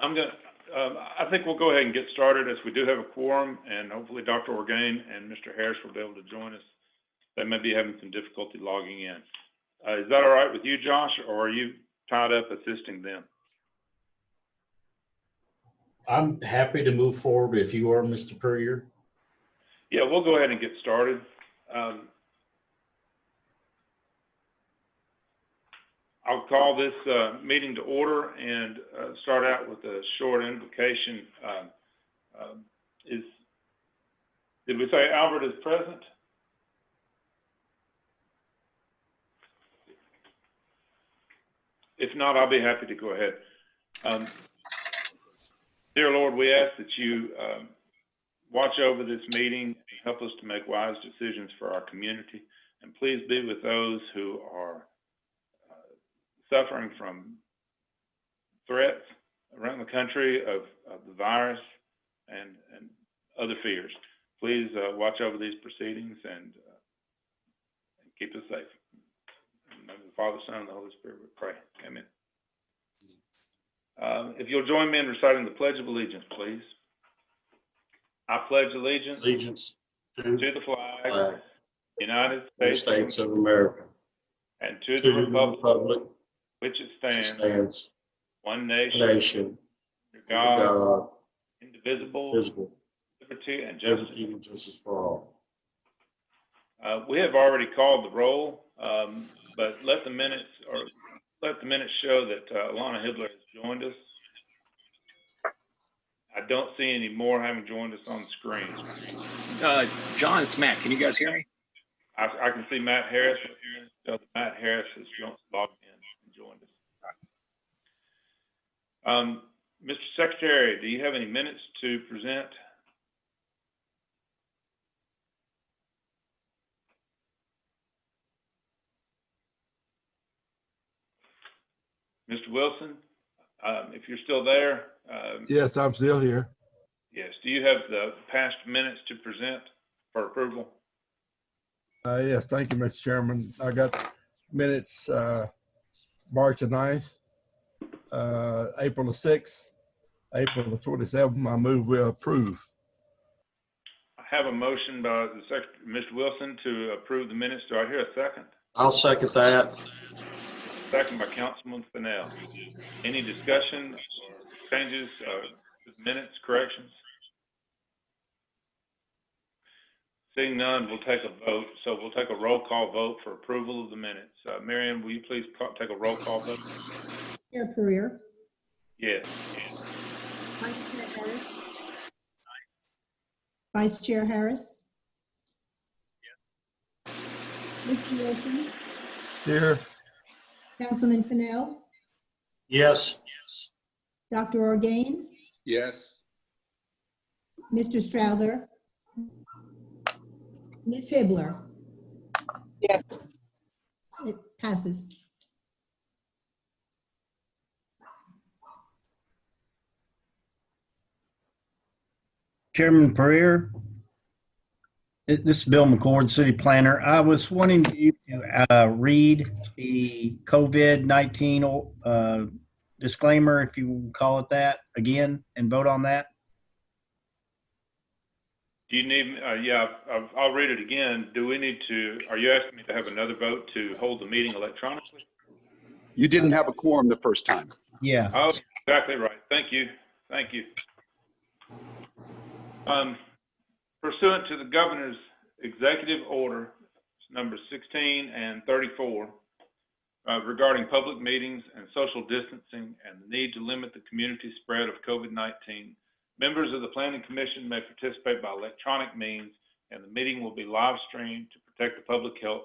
I think we'll go ahead and get started, as we do have a quorum, and hopefully Dr. Orgain and Mr. Harris will be able to join us. They may be having some difficulty logging in. Is that all right with you, Josh, or are you tied up assisting them? I'm happy to move forward if you are, Mr. Puryear. Yeah, we'll go ahead and get started. I'll call this meeting to order and start out with a short invocation. Did we say Albert is present? If not, I'll be happy to go ahead. Dear Lord, we ask that you watch over this meeting, help us to make wise decisions for our community, and please be with those who are suffering from threats around the country of the virus and other fears. Please watch over these proceedings and keep us safe. In the name of the Father, Son, and the Holy Spirit, we pray. Amen. If you'll join me in reciting the Pledge of Allegiance, please. I pledge allegiance to the flag, United States of America, and to the republic which it stands, one nation, under God, indivisible, liberty and justice for all. We have already called the roll, but let the minutes show that Alana Hibler has joined us. I don't see any more having joined us on the screen. John, it's Matt. Can you guys hear me? I can see Matt Harris. So Matt Harris has logged in and joined us. Mr. Secretary, do you have any minutes to present? Mr. Wilson, if you're still there. Yes, I'm still here. Yes. Do you have the past minutes to present for approval? Yes, thank you, Mr. Chairman. I got minutes March the 9th, April the 6th, April the 27th. I move we approve. I have a motion by the Secretary, Mr. Wilson, to approve the minutes. Do I hear a second? I'll second that. Second by Councilman Fennell. Any discussion or changes, minutes, corrections? Seeing none, we'll take a vote. So we'll take a roll call vote for approval of the minutes. Marion, will you please take a roll call vote? Chair Puryear. Yes. Vice Chair Harris. Vice Chair Harris. Yes. Mr. Wilson. Here. Councilman Fennell. Yes. Dr. Orgain. Yes. Mr. Strouder. Ms. Hibler. Yes. It passes. Chairman Puryear, this is Bill McCord, City Planner. I was wanting you to read the COVID-19 disclaimer, if you call it that, again, and vote on that. Do you need, yeah, I'll read it again. Do we need to, are you asking me to have another vote to hold the meeting electronically? You didn't have a quorum the first time. Yeah. Oh, exactly right. Thank you. Thank you. Pursuant to the governor's executive order number 16 and 34 regarding public meetings and social distancing and the need to limit the community spread of COVID-19, members of the Planning Commission may participate by electronic means, and the meeting will be live streamed to protect the public health,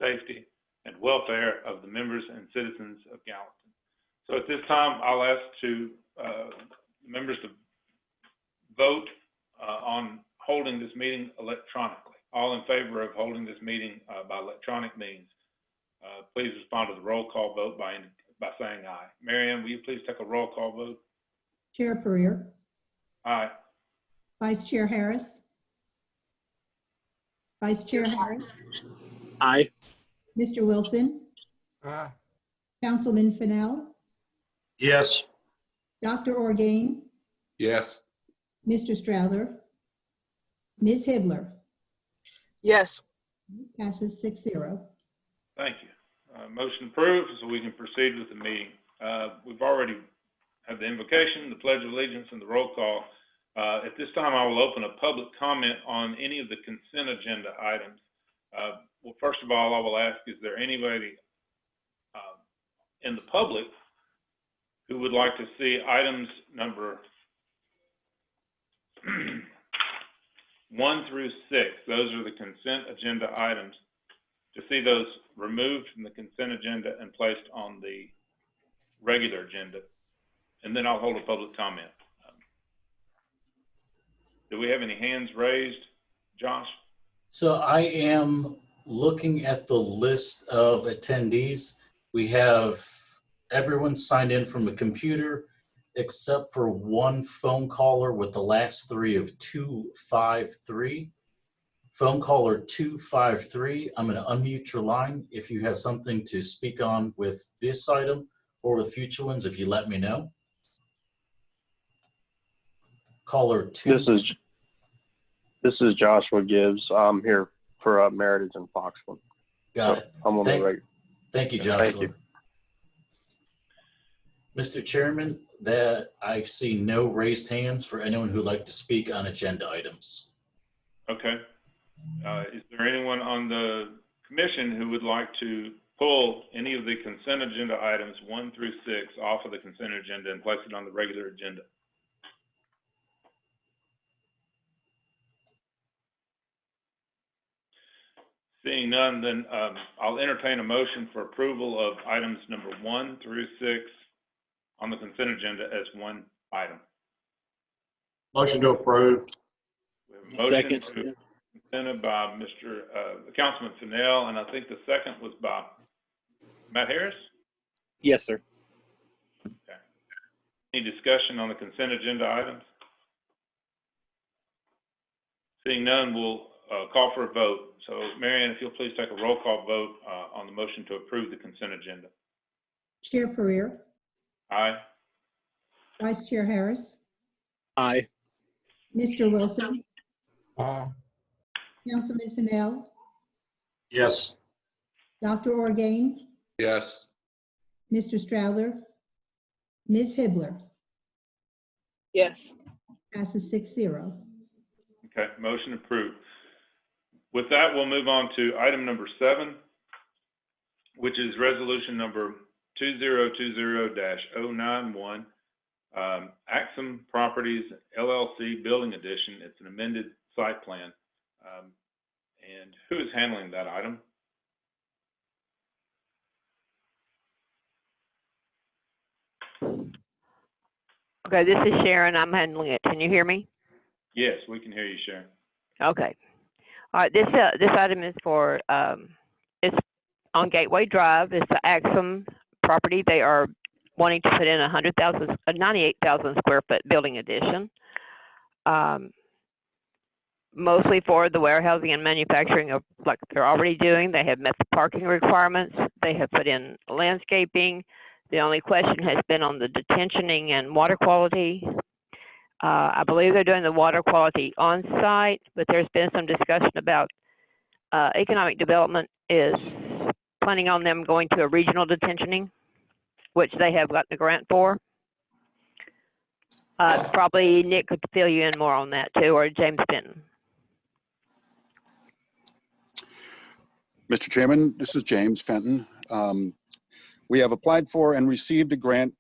safety, and welfare of the members and citizens of Gallatin. So at this time, I'll ask members to vote on holding this meeting electronically. All in favor of holding this meeting by electronic means, please respond to the roll call vote by saying aye. Marianne, will you please take a roll call vote? Chair Puryear. Aye. Vice Chair Harris. Vice Chair Harris. Aye. Mr. Wilson. Aye. Councilman Fennell. Yes. Dr. Orgain, Yes. Mr. Strouder, Ms. Hibler. Yes. Passes 6-0. Thank you. Motion approved, so we can proceed with the meeting. We've already had the invocation, the pledge of allegiance, and the roll call. At this time, I will open a public comment on any of the consent agenda items. Well, first of all, I will ask, is there anybody in the public who would like to see items number 1 through 6? Those are the consent agenda items. To see those removed from the consent agenda and placed on the regular agenda. And then I'll hold a public comment. Do we have any hands raised, Josh? So I am looking at the list of attendees. We have everyone signed in from a computer except for one phone caller with the last three of 253. Phone caller 253, I'm going to unmute your line if you have something to speak on with this item or with future ones, if you let me know. Caller 2. This is Joshua Gibbs. I'm here for Meritage and Foxland. Got it. I'm on the right. Thank you, Joshua. Thank you. Mr. Chairman, that I see no raised hands for anyone who'd like to speak on agenda items. Okay. Is there anyone on the commission who would like to pull any of the consent agenda items 1 through 6 off of the consent agenda and place it on the regular agenda? Seeing none, then I'll entertain a motion for approval of items number 1 through 6 on the consent agenda as one item. Motion to approve. We have a motion Second. to presented by Councilman Fennell, and I think the second was by Matt Harris. Yes, sir. Okay. Any discussion on the consent agenda items? Seeing none, we'll call for a vote. So, Marianne, if you'll please take a roll call vote on the motion to approve the consent agenda. Chair Pereira, Aye. Vice Chair Harris, Aye. Mr. Wilson, Aye. Councilman Fennell, Yes. Dr. Orgain, Yes. Mr. Strouder, Ms. Hibler. Yes. Passes 6-0. Okay, motion approved. With that, we'll move on to item number 7, which is resolution number 2020-091, Axum Properties LLC Building Addition. It's an amended site plan. And who is handling that item? Okay, this is Sharon. I'm handling it. Can you hear me? Yes, we can hear you, Sharon. Okay. All right. This item is for it's on Gateway Drive. It's the Axum property. They are wanting to put in a 98,000 square foot building addition. Mostly for the warehousing and manufacturing of like they're already doing. They have met the parking requirements. They have put in landscaping. The only question has been on the detentioning and water quality. I believe they're doing the water quality on site, but there's been some discussion about economic development is planning on them going to a regional detentioning, which they have gotten a grant for. Probably Nick could fill you in more on that too, or James Benton. Mr. Chairman, this is James Fenton. We have applied for and received a grant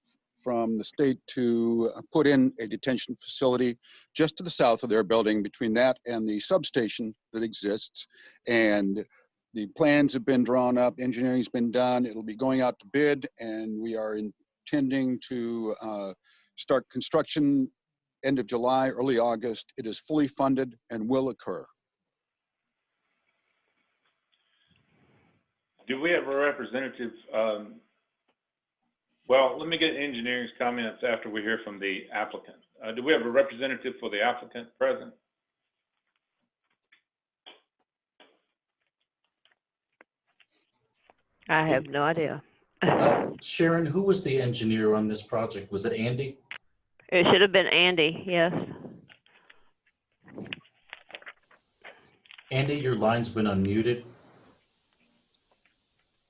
from the state to put in a detention facility just to the south of their building, between that and the substation that exists. And the plans have been drawn up, engineering's been done, it'll be going out to bid, and we are intending to start construction end of July, early August. It is fully funded and will occur. Do we have a representative? Well, let me get engineering's comments after we hear from the applicant. Do we have a representative for the applicant present? I have no idea. Sharon, who was the engineer on this project? Was it Andy? It should have been Andy, yes. Andy, your line's been unmuted.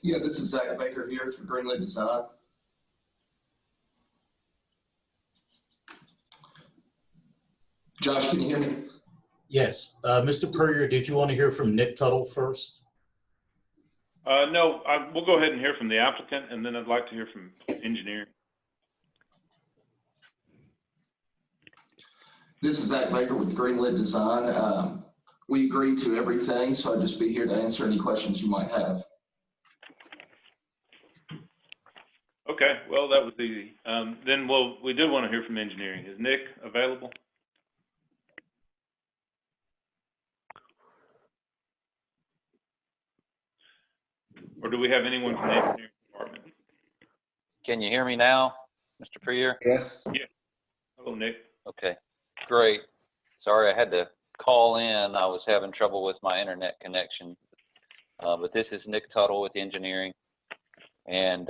Yeah, this is Zach Baker here for Greenlee Design. Josh, can you hear me? Yes. Mr. Purrier, did you want to hear from Nick Tuttle first? No, we'll go ahead and hear from the applicant, and then I'd like to hear from engineering. This is Zach Baker with Greenlee Design. We agreed to everything, so I'll just be here to answer any questions you might have. Okay, well, that was easy. Then we did want to hear from engineering. Is Nick available? Or do we have anyone from the engineering department? Can you hear me now, Mr. Prier? Yes. Yeah. Hello, Nick. Okay, great. Sorry, I had to call in. I was having trouble with my internet connection. But this is Nick Tuttle with engineering. And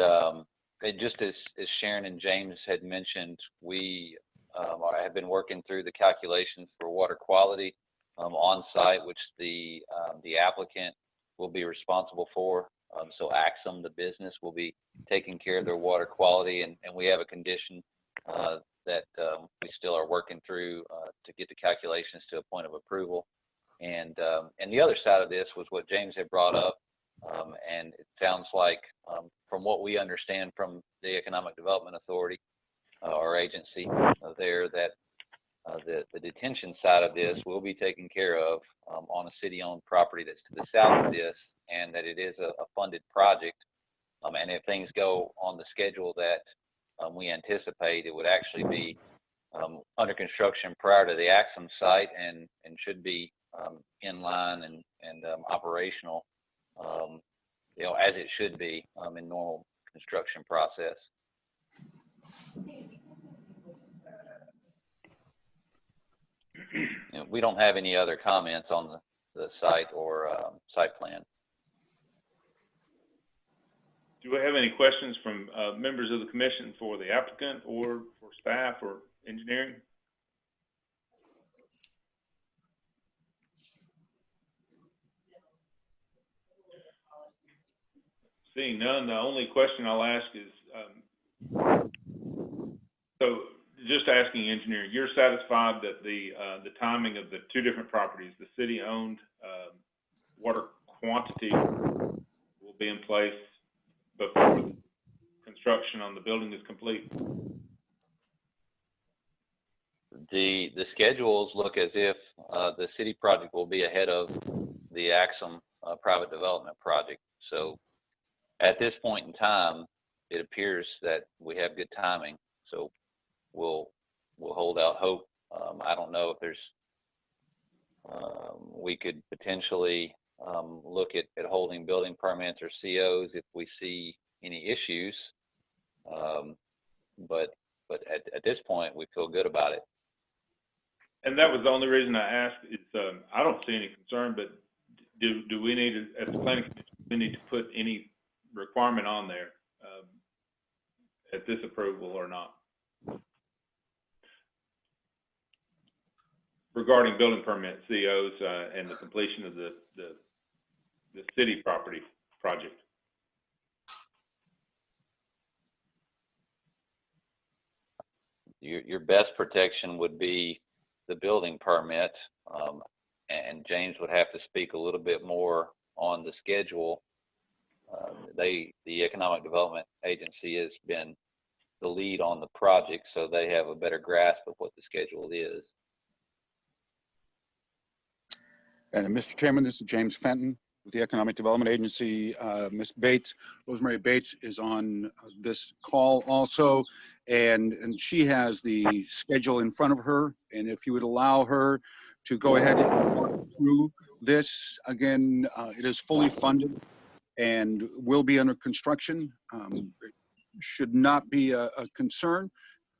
just as Sharon and James had mentioned, we have been working through the calculations for water quality on site, which the applicant will be responsible for. So Axum, the business, will be taking care of their water quality, and we have a condition that we still are working through to get the calculations to a point of approval. And the other side of this was what James had brought up, and it sounds like from what we understand from the Economic Development Authority, our agency there, that the detention side of this will be taken care of on a city-owned property that's to the south of this, and that it is a funded project. And if things go on the schedule that we anticipate, it would actually be under construction prior to the Axum site, and should be in line and operational, as it should be in normal construction process. We don't have any other comments on the site or site plan. Do we have any questions from members of the commission for the applicant or for staff or engineering? Seeing none, the only question I'll ask is, so just asking engineering, you're satisfied that the timing of the two different properties, the city-owned water quantity will be in place before construction on the building is complete? The schedules look as if the city project will be ahead of the Axum private development project. So at this point in time, it appears that we have good timing. So we'll hold out hope. I don't know if there's we could potentially look at holding building permits or COs if we see any issues. But at this point, we feel good about it. And that was the only reason I asked. It's I don't see any concern, but do we need to, as the planning commission, we need to put any requirement on there at this approval or not regarding building permit, COs, and the completion of the city property project? Your best protection would be the building permit, and James would have to speak a little bit more on the schedule. The Economic Development Agency has been the lead on the project, so they have a better grasp of what the schedule is. And Mr. Chairman, this is James Fenton with the Economic Development Agency. Ms. Bates, Rosemary Bates, is on this call also, and she has the schedule in front of her. And if you would allow her to go ahead and walk through this, again, it is fully funded and will be under construction. It should not be a concern,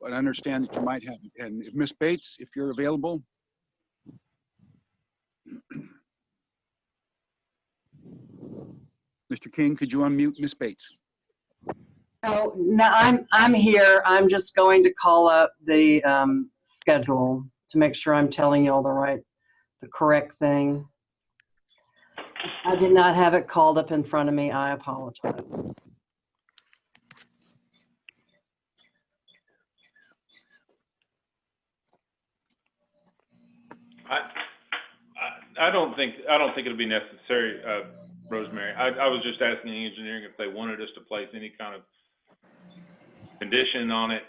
but I understand that you might have it. And if Ms. Bates, if you're available. Mr. King, could you unmute Ms. Bates? Oh, no, I'm here. I'm just going to call up the schedule to make sure I'm telling you all the correct thing. I did not have it called up in front of me. I apologize. I don't think it'll be necessary, Rosemary. I was just asking the engineering if they wanted us to place any kind of condition on it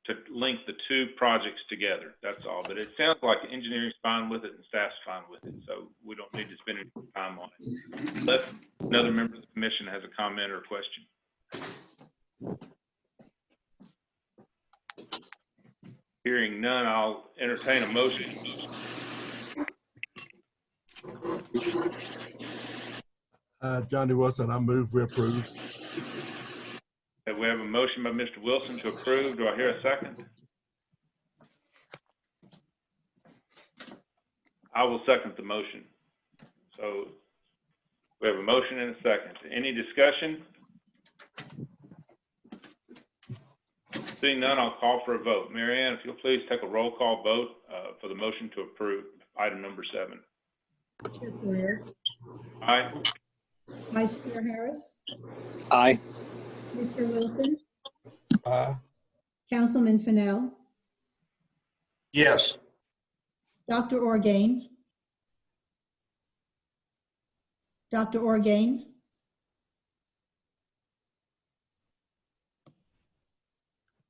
to link the two projects together. That's all. But it sounds like engineering's fine with it and staff's fine with it, so we don't need to spend any time on it. Unless another member of the commission has a comment or a question. Hearing none, I'll entertain a motion. Johnny Wilson, I move we approve. We have a motion by Mr. Wilson to approve. Do I hear a second? I will second the motion. So we have a motion and a second. Any discussion? Seeing none, I'll call for a vote. Mary Ann, if you'll please take a roll call vote for the motion to approve item number 7. Chair Perez, Aye. Vice Chair Harris, Aye. Mr. Wilson, Aye. Councilman Fennell, Yes. Dr. Orgain. Dr. Orgain.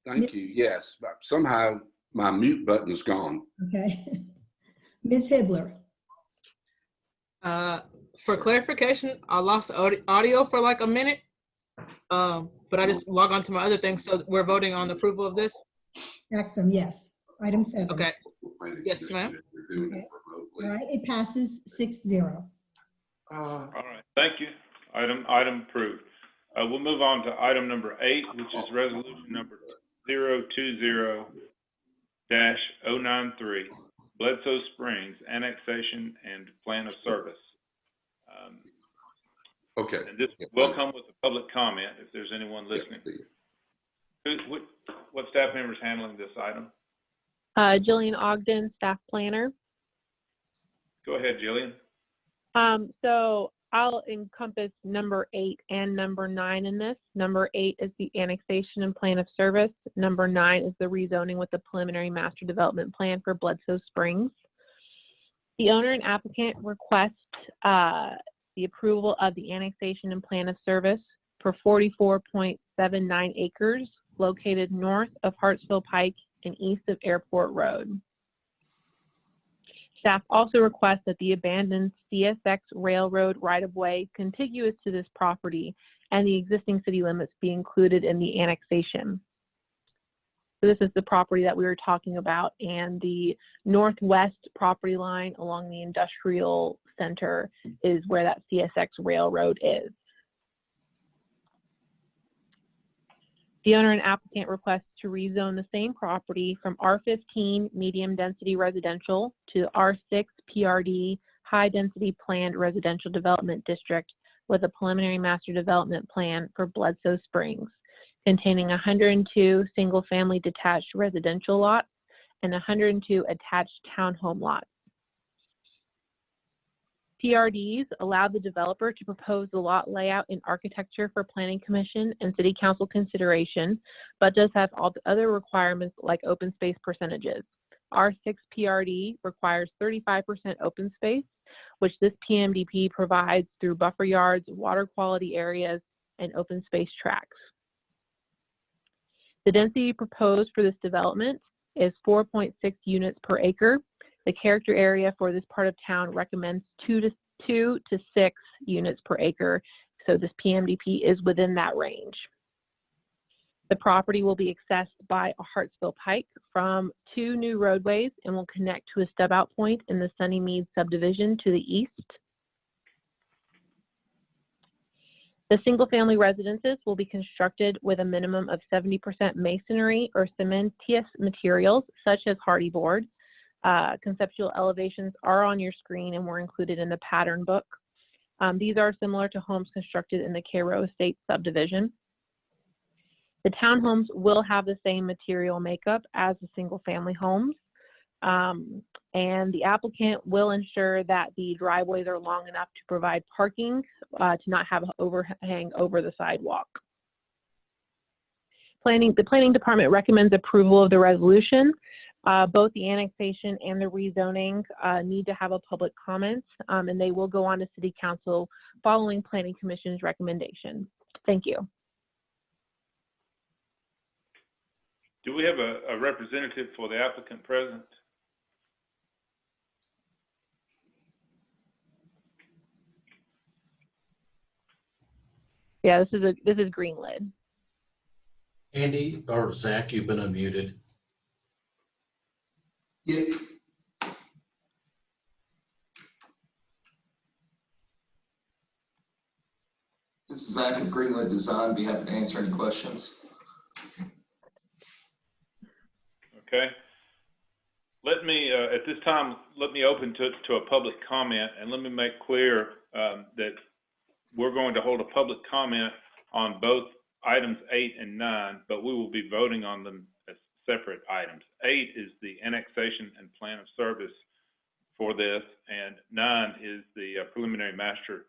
Thank you. Yes, but somehow my mute button is gone. Okay. Ms. Hibbler. For clarification, I lost audio for like a minute, but I just log on to my other thing. So we're voting on the approval of this? Axum, yes. Item 7. Okay. Yes, ma'am. Okay. All right, it passes 6-0. All right, thank you. Item approved. We'll move on to item number 8, which is resolution number 020-093, Bledsoe Springs Annexation and Plan of Service. Okay. And this will come with a public comment if there's anyone listening. What staff member is handling this item? Jillian Ogden, staff planner. Go ahead, Jillian. So I'll encompass number 8 and number 9 in this. Number 8 is the annexation and plan of service. Number 9 is the rezoning with the preliminary master development plan for Bledsoe Springs. The owner and applicant request the approval of the annexation and plan of service for 44.79 acres located north of Hartsville Pike and east of Airport Road. Staff also requests that the abandoned CSX Railroad right-of-way contiguous to this property and the existing city limits be included in the annexation. So this is the property that we were talking about, and the northwest property line along the industrial center is where that CSX Railroad is. The owner and applicant requests to rezone the same property from R15 medium density residential to R6 PRD high density planned residential development district with a preliminary master development plan for Bledsoe Springs, containing 102 single family detached residential lots and 102 attached townhome lots. PRDs allow the developer to propose the lot layout and architecture for Planning Commission and City Council consideration, but does have all the other requirements like open space percentages. R6 PRD requires 35% open space, which this PMDP provides through buffer yards, water quality areas, and open space tracks. The density proposed for this development is 4.6 units per acre. The character area for this part of town recommends 2 to 6 units per acre, so this PMDP is within that range. The property will be accessed by a Hartsville Pike from 2 new roadways and will connect to a stub-out point in the Sunnymead subdivision to the east. The single-family residences will be constructed with a minimum of 70% masonry or cementitious materials, such as hardy board. Conceptual elevations are on your screen and were included in the pattern book. These are similar to homes constructed in the Cairo Estate subdivision. The townhomes will have the same material makeup as the single-family homes. And the applicant will ensure that the driveways are long enough to provide parking to not have an overhang over the sidewalk. The planning department recommends approval of the resolution. Both the annexation and the rezoning need to have a public comment, and they will go on to City Council following Planning Commission's recommendation. Thank you. Do we have a representative for the applicant present? Yeah, this is Greenlit. Andy or Zach, you've been unmuted. Yeah. This is Zach of Greenlit Design. Be happy to answer any questions. Okay. Let me, at this time, let me open to a public comment, and let me make clear that we're going to hold a public comment on both items 8 and 9, but we will be voting on them as separate items. 8 is the annexation and plan of service for this, and 9 is the preliminary master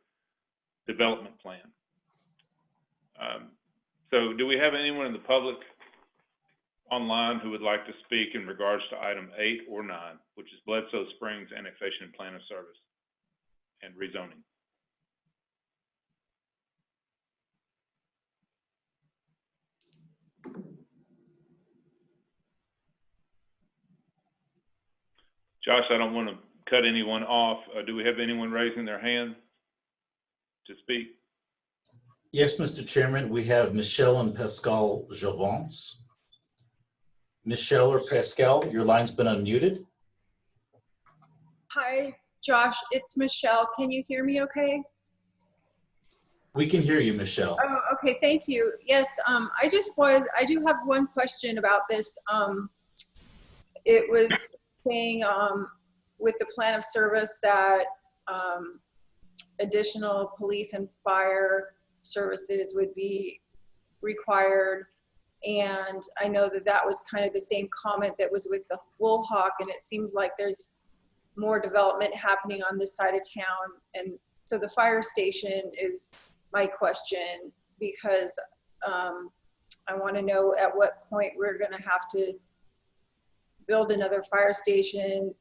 development plan. So do we have anyone in the public online who would like to speak in regards to item 8 or 9, which is Bledsoe Springs annexation and plan of service and rezoning? Josh, I don't want to cut anyone off. Do we have anyone raising their hand to speak? Yes, Mr. Chairman, we have Michelle and Pascal Javance. Michelle or Pascal, your line's been unmuted. Hi, Josh, it's Michelle. Can you hear me okay? We can hear you, Michelle. Oh, okay, thank you. Yes, I do have one question about this. It was saying with the plan of service that additional police and fire services would be required. And I know that that was kind of the same comment that was with the Woolhawk, and it seems like there's more development happening on this side of town. And so the fire station is my question, because I want to know at what point we're going to have to build another fire station,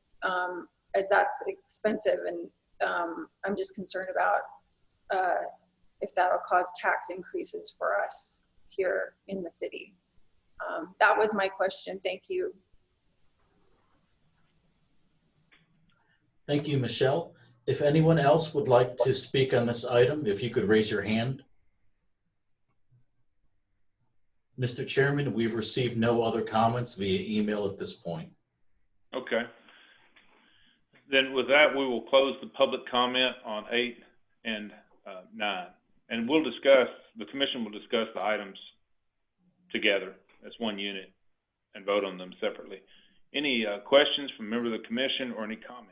as that's expensive. And I'm just concerned about if that'll cause tax increases for us here in the city. That was my question. Thank you. Thank you, Michelle. If anyone else would like to speak on this item, if you could raise your hand. Mr. Chairman, we've received no other comments via email at this point. Okay. Then with that, we will close the public comment on 8 and 9. And we'll discuss, the commission will discuss the items together as one unit and vote on them separately. Any questions from members of the commission or any comments?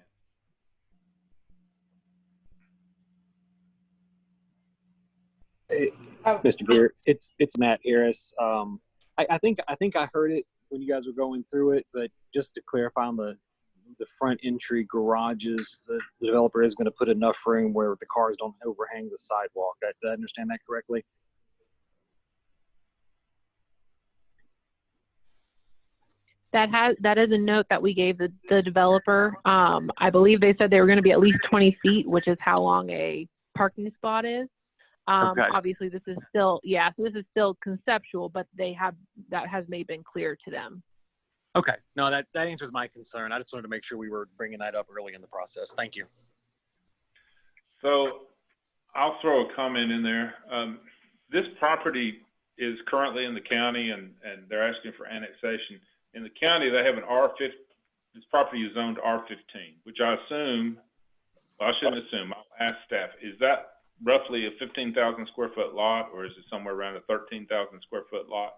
Mr. Beer, it's Matt Harris. I think I heard it when you guys were going through it, but just to clarify on the front entry garages, the developer is going to put enough room where the cars don't overhang the sidewalk. Did I understand that correctly? That is a note that we gave the developer. I believe they said they were going to be at least 20 feet, which is how long a parking spot is. Okay. Obviously this is still, so this is still conceptual, but that has been clear to them. Okay. No, that answers my concern. I just wanted to make sure we were bringing that up early in the process. Thank you. So I'll throw a comment in there. This property is currently in the county and they're asking for annexation. In the county, they have an R15, this property is zoned R15, which I assume, well, I shouldn't assume, I'll ask staff, is that roughly a 15,000 square foot lot, or is it somewhere around a 13,000 square foot lot?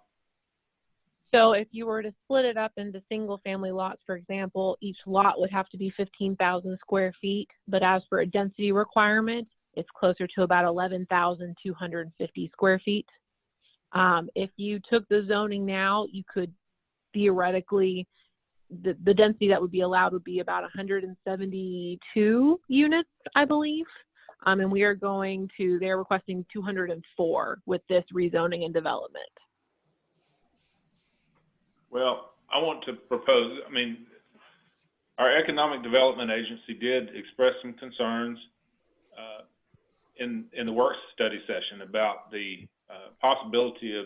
So if you were to split it up into single family lots, for example, each lot would have to be 15,000 square feet. But as for a density requirement, it's closer to about 11,250 square feet. If you took the zoning now, you could theoretically, the density that would be allowed would be about 172 units, I believe. And we are they're requesting 204 with this rezoning and development. Well, I want to propose, our economic development agency did express some concerns in the work study session about the possibility of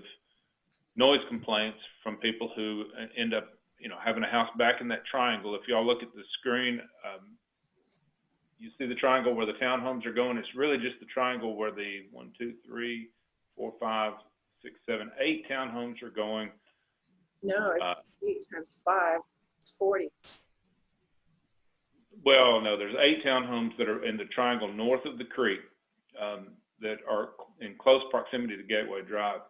noise complaints from people who end up, having a house back in that triangle. If y'all look at the screen, you see the triangle where the townhomes are going. It's really just the triangle where the 1, 2, 3, 4, 5, 6, 7, 8 townhomes are going. No, it's 8 times 5. It's 40. Well, no, there's 8 townhomes that are in the triangle north of the creek that are in close proximity to Gateway Drive.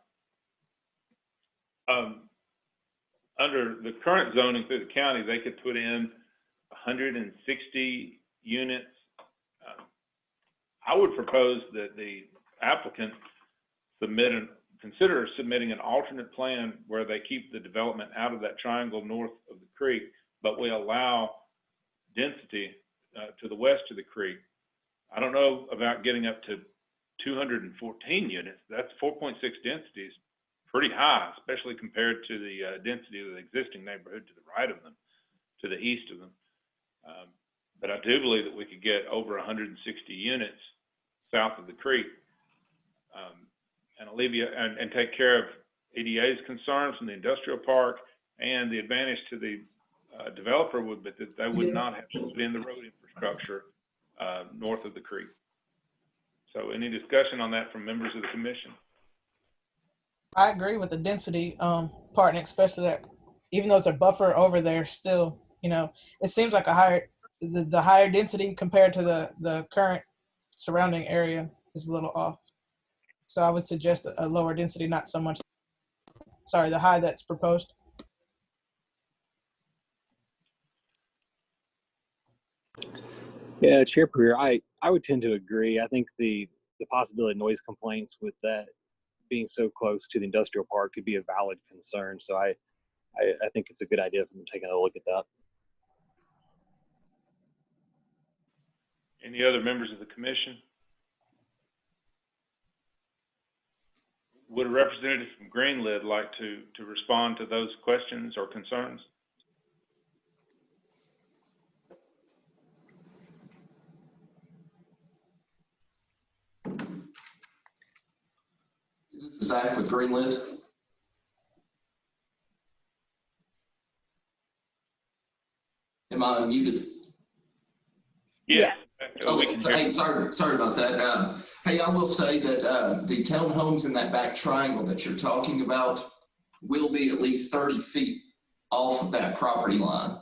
Under the current zoning through the county, they could put in 160 units. I would propose that the applicant consider submitting an alternate plan where they keep the development out of that triangle north of the creek, but we allow density to the west of the creek. I don't know about getting up to 214 units. That's 4.6 densities, pretty high, especially compared to the density of the existing neighborhood to the right of them, to the east of them. But I do believe that we could get over 160 units south of the creek and alleviate and take care of EDA's concerns in the industrial park, and the advantage to the developer would be that they would not have to put in the road infrastructure north of the creek. So any discussion on that from members of the commission? I agree with the density part, and especially that even though it's a buffer over there, still, it seems like the higher density compared to the current surrounding area is a little off. So I would suggest a lower density, not so much, the high that's proposed. Yeah, Chair Pereira, I would tend to agree. I think the possibility of noise complaints with that being so close to the industrial park could be a valid concern. So I think it's a good idea for them taking a look at that. Any other members of the commission? Would a representative from Greenwood like to respond to those questions or concerns? This is Zach with Greenwood. Am I unmuted? Yeah. Okay, hey, sorry about that. Hey, I will say that the townhomes in that back triangle that you're talking about will be at least 30 feet off of that property line.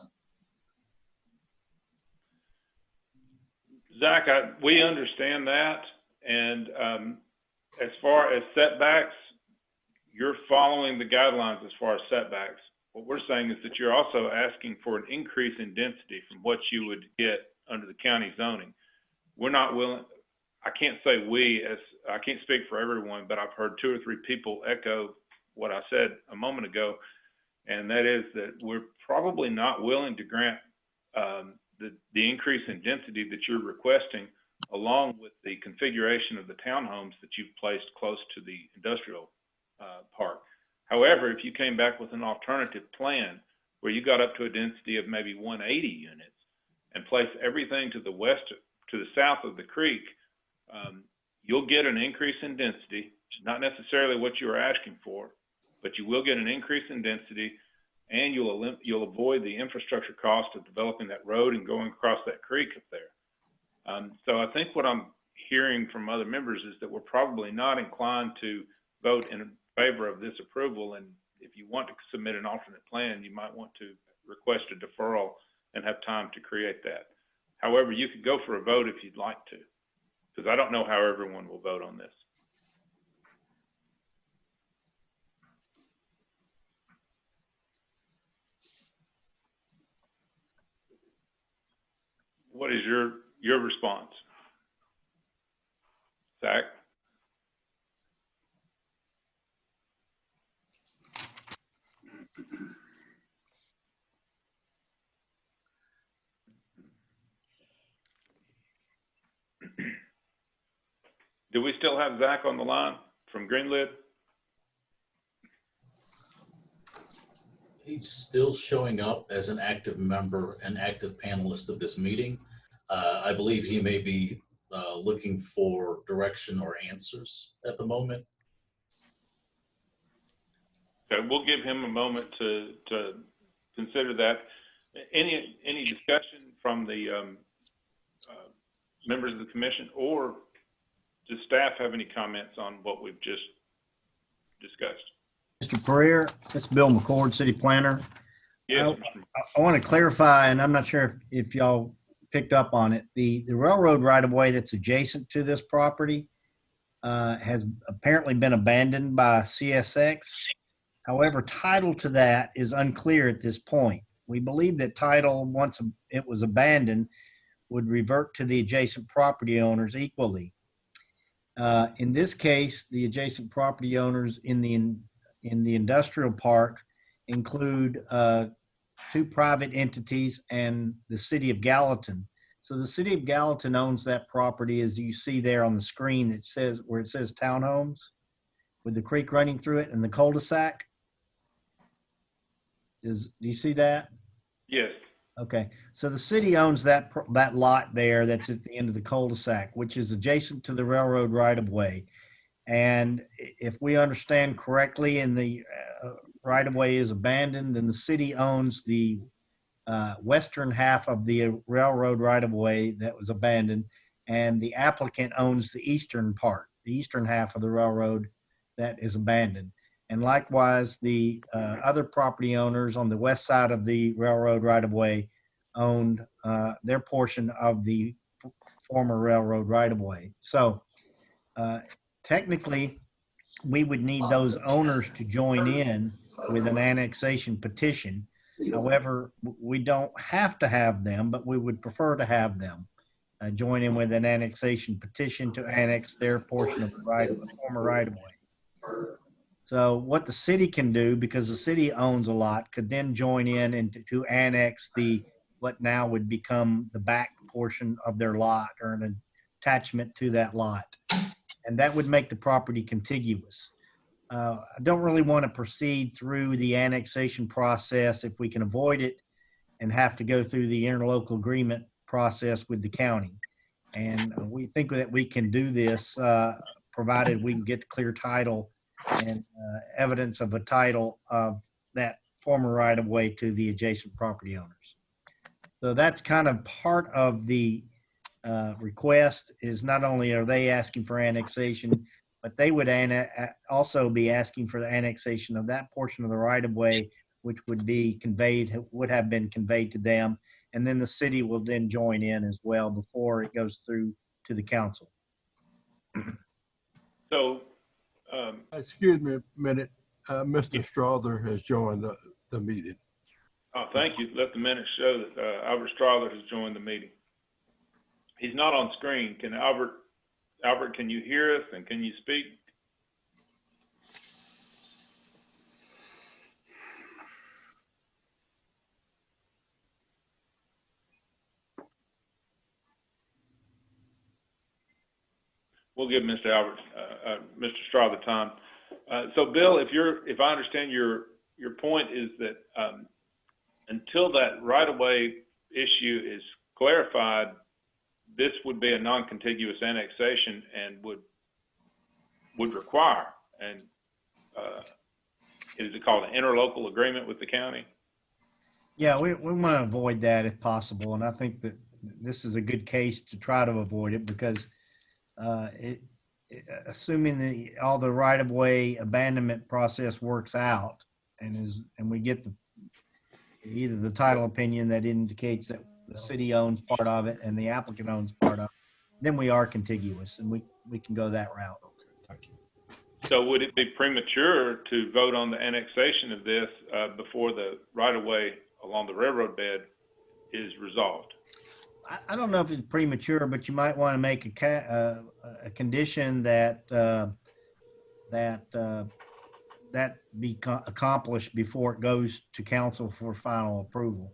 Zach, we understand that, and as far as setbacks, you're following the guidelines as far as setbacks. What we're saying is that you're also asking for an increase in density from what you would get under the county zoning. We're not willing, I can't say I can't speak for everyone, but I've heard 2 or 3 people echo what I said a moment ago, and that is that we're probably not willing to grant the increase in density that you're requesting, along with the configuration of the townhomes that you've placed close to the industrial park. However, if you came back with an alternative plan where you got up to a density of maybe 180 units and place everything to the west, to the south of the creek, you'll get an increase in density, not necessarily what you were asking for, but you will get an increase in density, and you'll avoid the infrastructure cost of developing that road and going across that creek up there. So I think what I'm hearing from other members is that we're probably not inclined to vote in favor of this approval, and if you want to submit an alternate plan, you might want to request a deferral and have time to create that. However, you could go for a vote if you'd like to, because I don't know how everyone will vote on this. What is your response, Zach? Do we still have Zach on the line from Greenlit? He's still showing up as an active member, an active panelist of this meeting. I believe he may be looking for direction or answers at the moment. Okay, we'll give him a moment to consider that. Any discussion from the members of the commission, or does staff have any comments on what we've just discussed? Mr. Pereira, it's Bill McCord, city planner. Yes. I want to clarify, and I'm not sure if y'all picked up on it. The railroad right-of-way that's adjacent to this property has apparently been abandoned by CSX. However, title to that is unclear at this point. We believe that title, once it was abandoned, would revert to the adjacent property owners equally. In this case, the adjacent property owners in the industrial park include two private entities and the city of Gallatin. So the city of Gallatin owns that property, as you see there on the screen that says, where it says townhomes with the creek running through it and the cul-de-sac. Do you see that? Yes. Okay, so the city owns that lot there that's at the end of the cul-de-sac, which is adjacent to the railroad right-of-way. And if we understand correctly, and the right-of-way is abandoned, then the city owns the western half of the railroad right-of-way that was abandoned, and the applicant owns the eastern part, the eastern half of the railroad that is abandoned. And likewise, the other property owners on the west side of the railroad right-of-way owned their portion of the former railroad right-of-way. So technically, we would need those owners to join in with an annexation petition. However, we don't have to have them, but we would prefer to have them join in with an annexation petition to annex their portion of the former right-of-way. So what the city can do, because the city owns a lot, could then join in and to annex what now would become the back portion of their lot, or an attachment to that lot. And that would make the property contiguous. I don't really want to proceed through the annexation process if we can avoid it and have to go through the interlocal agreement process with the county. And we think that we can do this provided we can get clear title and evidence of a title of that former right-of-way to the adjacent property owners. So that's kind of part of the request, is not only are they asking for annexation, but they would also be asking for the annexation of that portion of the right-of-way, which would have been conveyed to them. And then the city will then join in as well before it goes through to the council. So, excuse me a minute. Mr. Strother has joined the meeting. oh, thank you. Let the minutes show that Albert Strother has joined the meeting. He's not on screen. Albert, can you hear us and can you speak? We'll give Mr. Strother time. So Bill, if I understand your point is that until that right-of-way issue is clarified, this would be a non-contiguous annexation and would require, and is it called an interlocal agreement with the county? Yeah, we want to avoid that if possible. And I think that this is a good case to try to avoid it, because assuming all the right-of-way abandonment process works out and we get either the title opinion that indicates that the city owns part of it and the applicant owns part of it, then we are contiguous and we can go that route. So would it be premature to vote on the annexation of this before the right-of-way along the railroad bed is resolved? I don't know if it's premature, but you might want to make a condition that that be accomplished before it goes to council for final approval.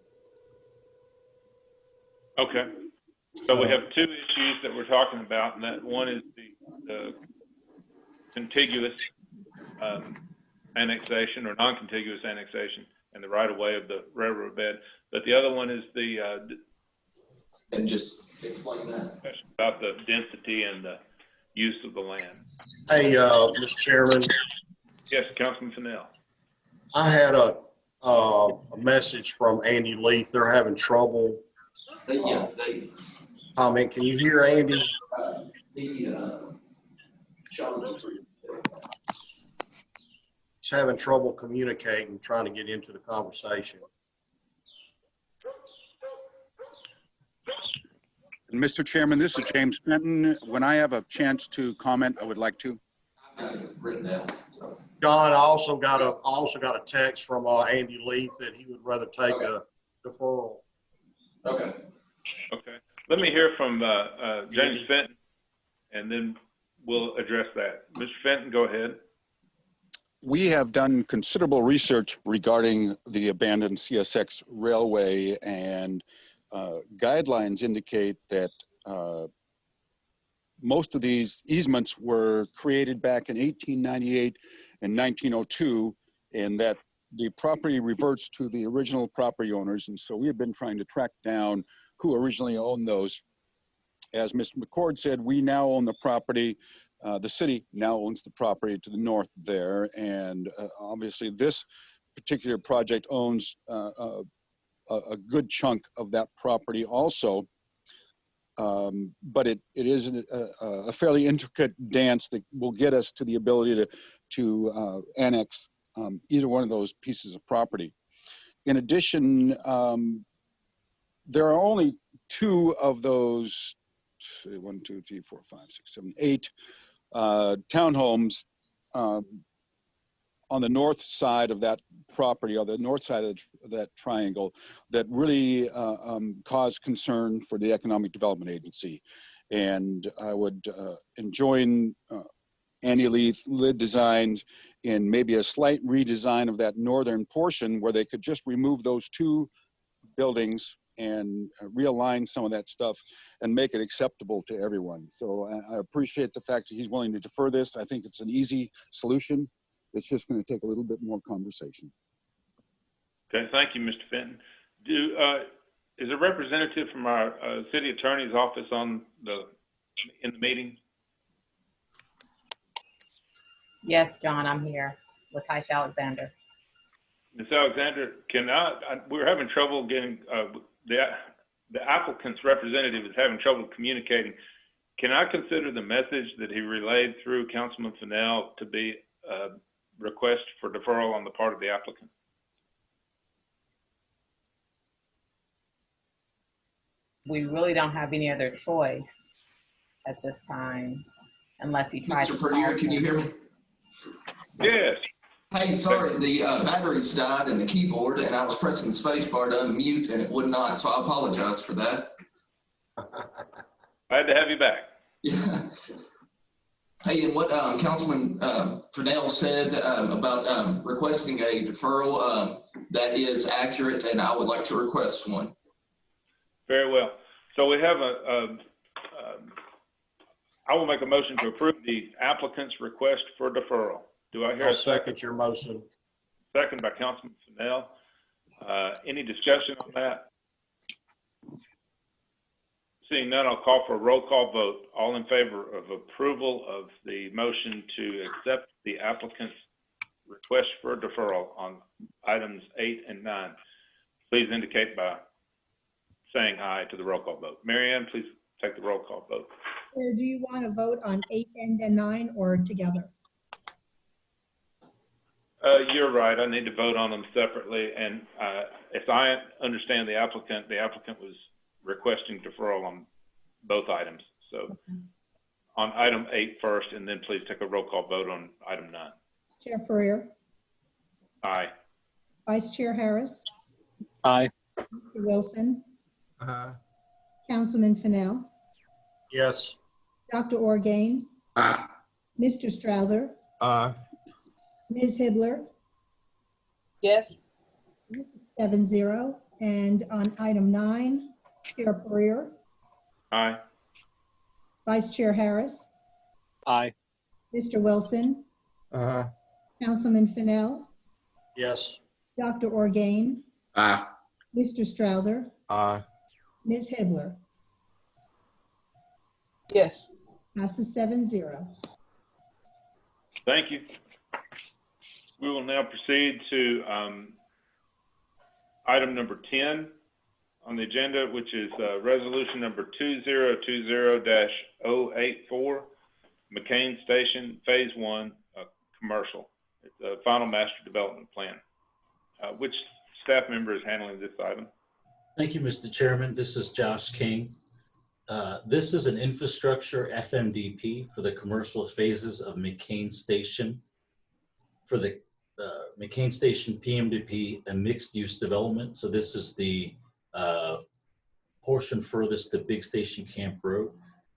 Okay. So we have two issues that we're talking about, and that one is the contiguous annexation or non-contiguous annexation and the right-of-way of the railroad bed. But the other one is And just explain that. about the density and the use of the land. Hey, Mr. Chairman, Yes, Councilman Fennell. I had a message from Andy Leith. They're having trouble. Comment, can you hear Andy? He's having trouble communicating, trying to get into the conversation. Mr. Chairman, this is James Fenton. When I have a chance to comment, I would like to. Written down. John, I also got a text from Andy Leith that he would rather take a deferral. Okay. Okay. Let me hear from James Fenton, and then we'll address that. Mr. Fenton, go ahead. We have done considerable research regarding the abandoned CSX railway, and guidelines indicate that most of these easements were created back in 1898 and 1902, and that the property reverts to the original property owners. And so we have been trying to track down who originally owned those. As Mr. McCord said, we now own the property. The city now owns the property to the north there. And obviously this particular project owns a good chunk of that property also. But it is a fairly intricate dance that will get us to the ability to annex either one of those pieces of property. In addition, there are only two of those, 1, 2, 3, 4, 5, 6, 7, 8 townhomes on the north side of that property, or the north side of that triangle, that really cause concern for the Economic Development Agency. And I would enjoin Andy Leith designs in maybe a slight redesign of that northern portion where they could just remove those two buildings and realign some of that stuff and make it acceptable to everyone. So I appreciate the fact that he's willing to defer this. I think it's an easy solution. It's just going to take a little bit more conversation. Okay, thank you, Mr. Fenton. Is a representative from our city attorney's office in the meeting? Yes, John, I'm here. Lakeisha Alexander. Ms. Alexander, we're having trouble getting, the applicant's representative is having trouble communicating. Can I consider the message that he relayed through Councilman Fennell to be a request for deferral on the part of the applicant? We really don't have any other choice at this time, unless he tries to. Mr. Puryear, can you hear me? Yes. Hey, sorry, the batteries died in the keyboard, and I was pressing the space bar to unmute, and it would not, so I apologize for that. Glad to have you back. Yeah. Hey, and what Councilman Fennell said about requesting a deferral, that is accurate, and I would like to request one. Very well. So we have I will make a motion to approve the applicant's request for deferral. Do I hear a second? Second your motion. Second by Councilman Fennell. Any discussion on that? Seeing none, I'll call for a roll call vote. All in favor of approval of the motion to accept the applicant's request for deferral on items 8 and 9, please indicate by saying aye to the roll call vote. Mary Ann, please take the roll call vote. Or do you want to vote on 8 and then 9 or together? You're right. I need to vote on them separately. And if I understand the applicant was requesting deferral on both items. So on item 8 first, and then please take a roll call vote on item 9. Chair Puryear. Aye. Vice Chair Harris. Aye. Mr. Wilson. Aye. Councilman Fennell. Yes. Dr. Orgain. Aye. Mr. Strouser. Aye. Ms. Hibbler. Yes. 7-0. And on item 9, Chair Puryear. Aye. Vice Chair Harris, Aye. Mr. Wilson, Uh, Councilman Fennell, Yes. Dr. Orgain, Aye. Mr. Strouder, aye. Ms. Hibler. Yes. Passes 7-0. Thank you. We will now proceed to item number 10 on the agenda, which is resolution number 2020-084, McCain Station Phase 1 commercial. It's a final master development plan. Which staff member is handling this item? Thank you, Mr. Chairman. This is Josh King. This is an infrastructure FMDP for the commercial phases of McCain Station. For the McCain Station PMDP, a mixed-use development. So this is the portion furthest to Big Station Camp Road.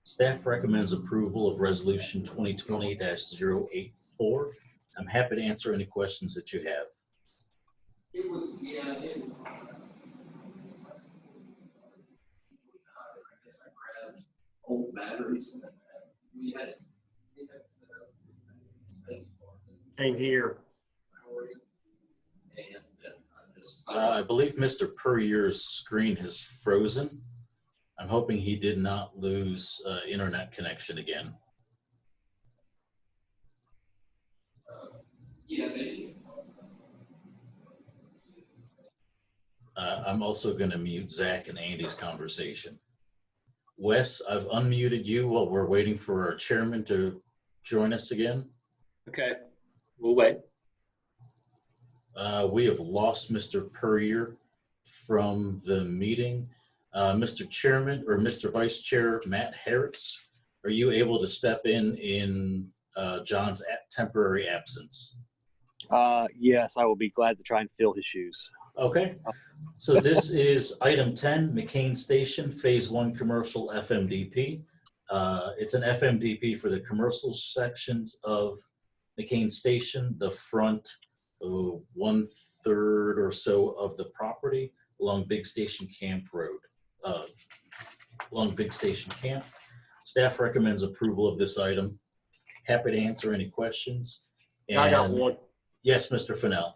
Staff recommends approval of resolution 2020-084. I'm happy to answer any questions that you have. It was, yeah, it was. I guess I grabbed old batteries and we had space for it. Can't hear. I believe Mr. Puryear's screen has frozen. I'm hoping he did not lose internet connection again. Yeah, they. I'm also going to mute Zach and Andy's conversation. Wes, I've unmuted you while we're waiting for our chairman to join us again. Okay, we'll wait. We have lost Mr. Puryear from the meeting. Mr. Chairman or Mr. Vice Chair Matt Harris, are you able to step in John's temporary absence? Yes, I will be glad to try and fill his shoes. Okay. So this is item 10, McCain Station Phase 1 Commercial FMDP. It's an FMDP for the commercial sections of McCain Station, the front 1/3 or so of the property along Big Station Camp Road. Along Big Station Camp. Staff recommends approval of this item. Happy to answer any questions. And I got one. Yes, Mr. Fennell.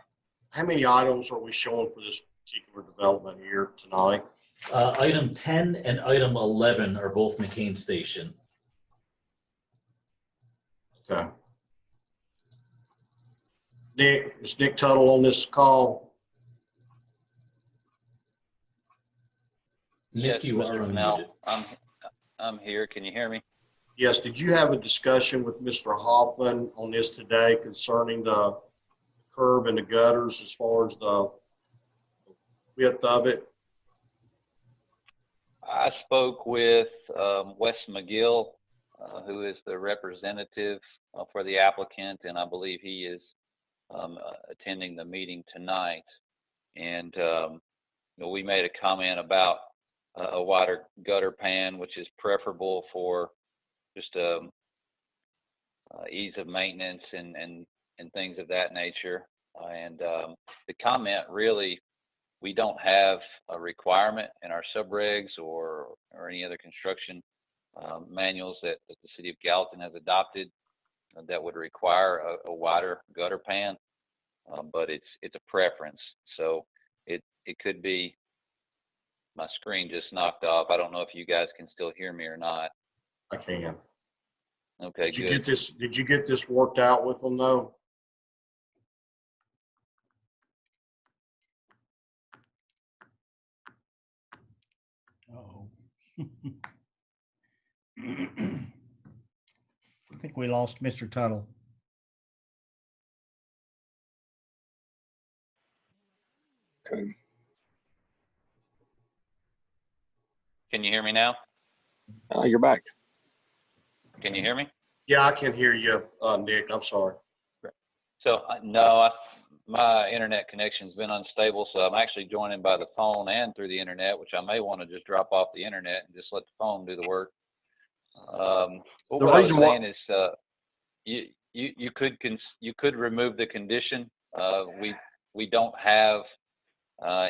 How many items are we showing for this particular development here tonight? Item 10 and item 11 are both McCain Station. Okay. Nick, is Nick Tuttle on this call? Nick, Yes, you are Mr. unmuted. Fennell. I'm here. Can you hear me? Yes. Did you have a discussion with Mr. Hoffman on this today concerning the curb and the gutters as far as the width of it? I spoke with Wes McGill, who is the representative for the applicant, and I believe he is attending the meeting tonight. And we made a comment about a wider gutter pan, which is preferable for just ease of maintenance and things of that nature. And the comment really, we don't have a requirement in our subregs or any other construction manuals that the city of Gallatin has adopted that would require a wider gutter pan, but it's a preference. So it could be, my screen just knocked off. I don't know if you guys can still hear me or not. I can. Okay, Did you good. get this? Did you get this worked out with them though? Uh-oh. I think we lost Mr. Tuttle. Okay. Can you hear me now? You're back. Can you hear me? Yeah, I can hear you, Nick. I'm sorry. So no, my internet connection's been unstable, so I'm actually joining by the phone and through the internet, which I may want to just drop off the internet and just let the phone do the work. But what I was saying is, you could remove the condition. We don't have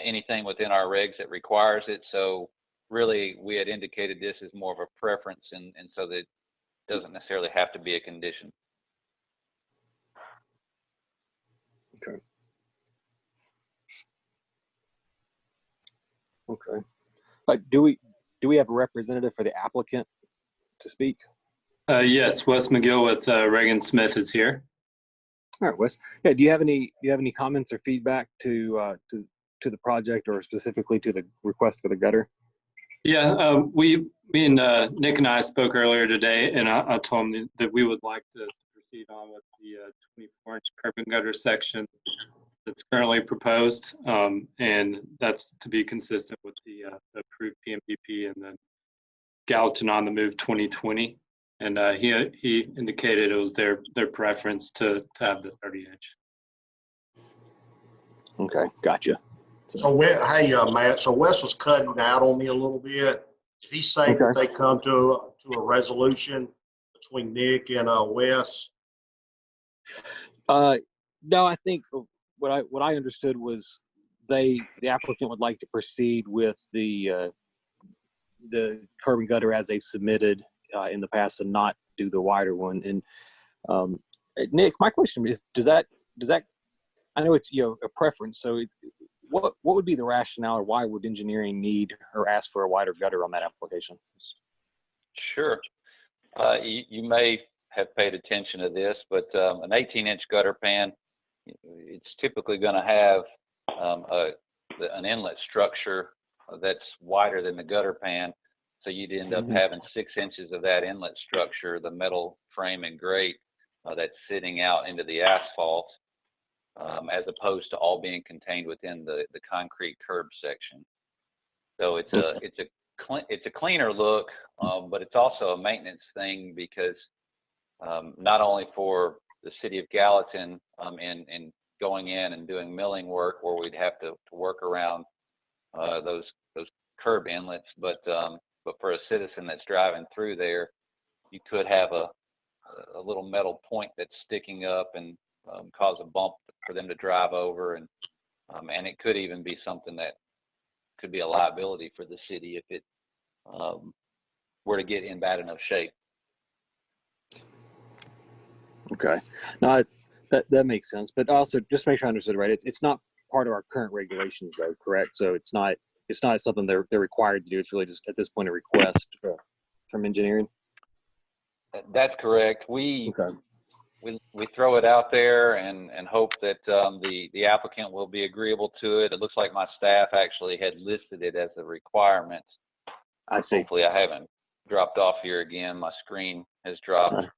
anything within our regs that requires it, so really, we had indicated this as more of a preference, and so that it doesn't necessarily have to be a condition. Okay. Okay. Do we have a representative for the applicant to speak? Yes, Wes McGill with Reagan Smith is here. All right, Wes. Yeah. Do you have any comments or feedback to the project, or specifically to the request for the gutter? Yeah, me and Nick and I spoke earlier today, and I told him that we would like to proceed on with the 24-inch curb and gutter section that's currently proposed, and that's to be consistent with the approved PMPP and then Gallatin on the Move 2020. And he indicated it was their preference to have the 30-inch. Okay, gotcha. So, hey, Matt, so Wes was cutting out on me a little bit. Did he say that they come to a resolution between Nick and Wes? No, I think what I understood was the applicant would like to proceed with the curb and gutter as they submitted in the past, and not do the wider one. And Nick, my question is, does that I know it's a preference, so what would be the rationale, or why would engineering need or ask for a wider gutter on that application? Sure. You may have paid attention to this, but an 18-inch gutter pan, it's typically going to have an inlet structure that's wider than the gutter pan. So you'd end up having 6 inches of that inlet structure, the metal frame and grate that's sitting out into the asphalt, as opposed to all being contained within the concrete curb section. So it's a cleaner look, but it's also a maintenance thing, because not only for the city of Gallatin in going in and doing milling work where we'd have to work around those curb inlets, but for a citizen that's driving through there, you could have a little metal point that's sticking up and cause a bump for them to drive over, and it could even be something that could be a liability for the city if it were to get in bad enough shape. Okay, no, that makes sense. But also, just to make sure I understood right, it's not part of our current regulations, though, correct? So it's not something they're required to do. It's really just at this point a request from engineering. That's correct. We throw it out there and hope that the applicant will be agreeable to it. It looks like my staff actually had listed it as a requirement. I see. Hopefully I haven't dropped off here again. My screen has dropped.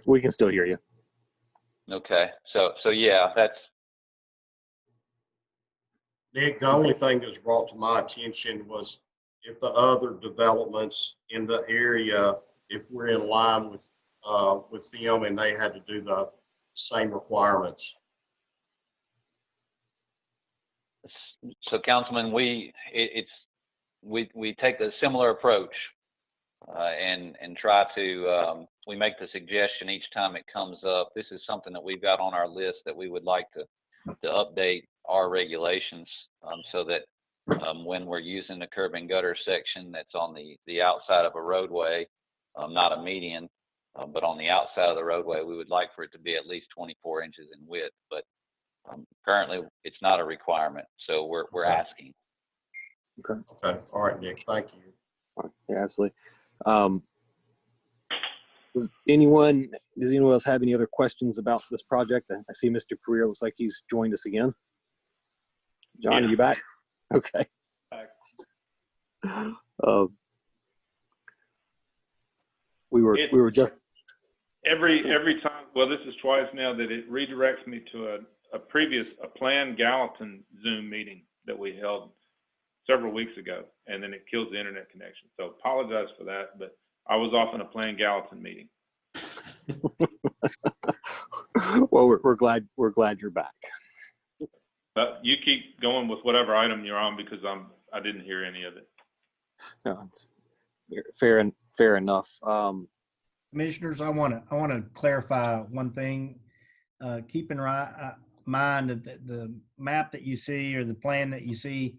We can still hear you. Okay. So yeah, that's. Nick, the only thing that was brought to my attention was if the other developments in the area, if we're in line with them and they had to do the same requirements. So Councilman, we take a similar approach and try to, we make the suggestion each time it comes up. This is something that we've got on our list that we would like to update our regulations so that when we're using the curb and gutter section that's on the outside of a roadway, not a median, but on the outside of the roadway, we would like for it to be at least 24 inches in width. But currently, it's not a requirement, so we're asking. Okay. Okay. All right, Nick. Thank you. All right. Yeah, absolutely. Does anyone else have any other questions about this project? I see Mr. Pereira looks like he's joined us again. John, are you back? Okay. We were just every time. Well, this is twice now that it redirects me to a planned Gallatin Zoom meeting that we held several weeks ago, and then it kills the internet connection. So apologize for that, but I was off in a planned Gallatin meeting. Well, we're glad you're back. You keep going with whatever item you're on, because I didn't hear any of it. No, it's fair enough. Commissioners, I want to clarify one thing. Keep in mind that the map that you see or the plan that you see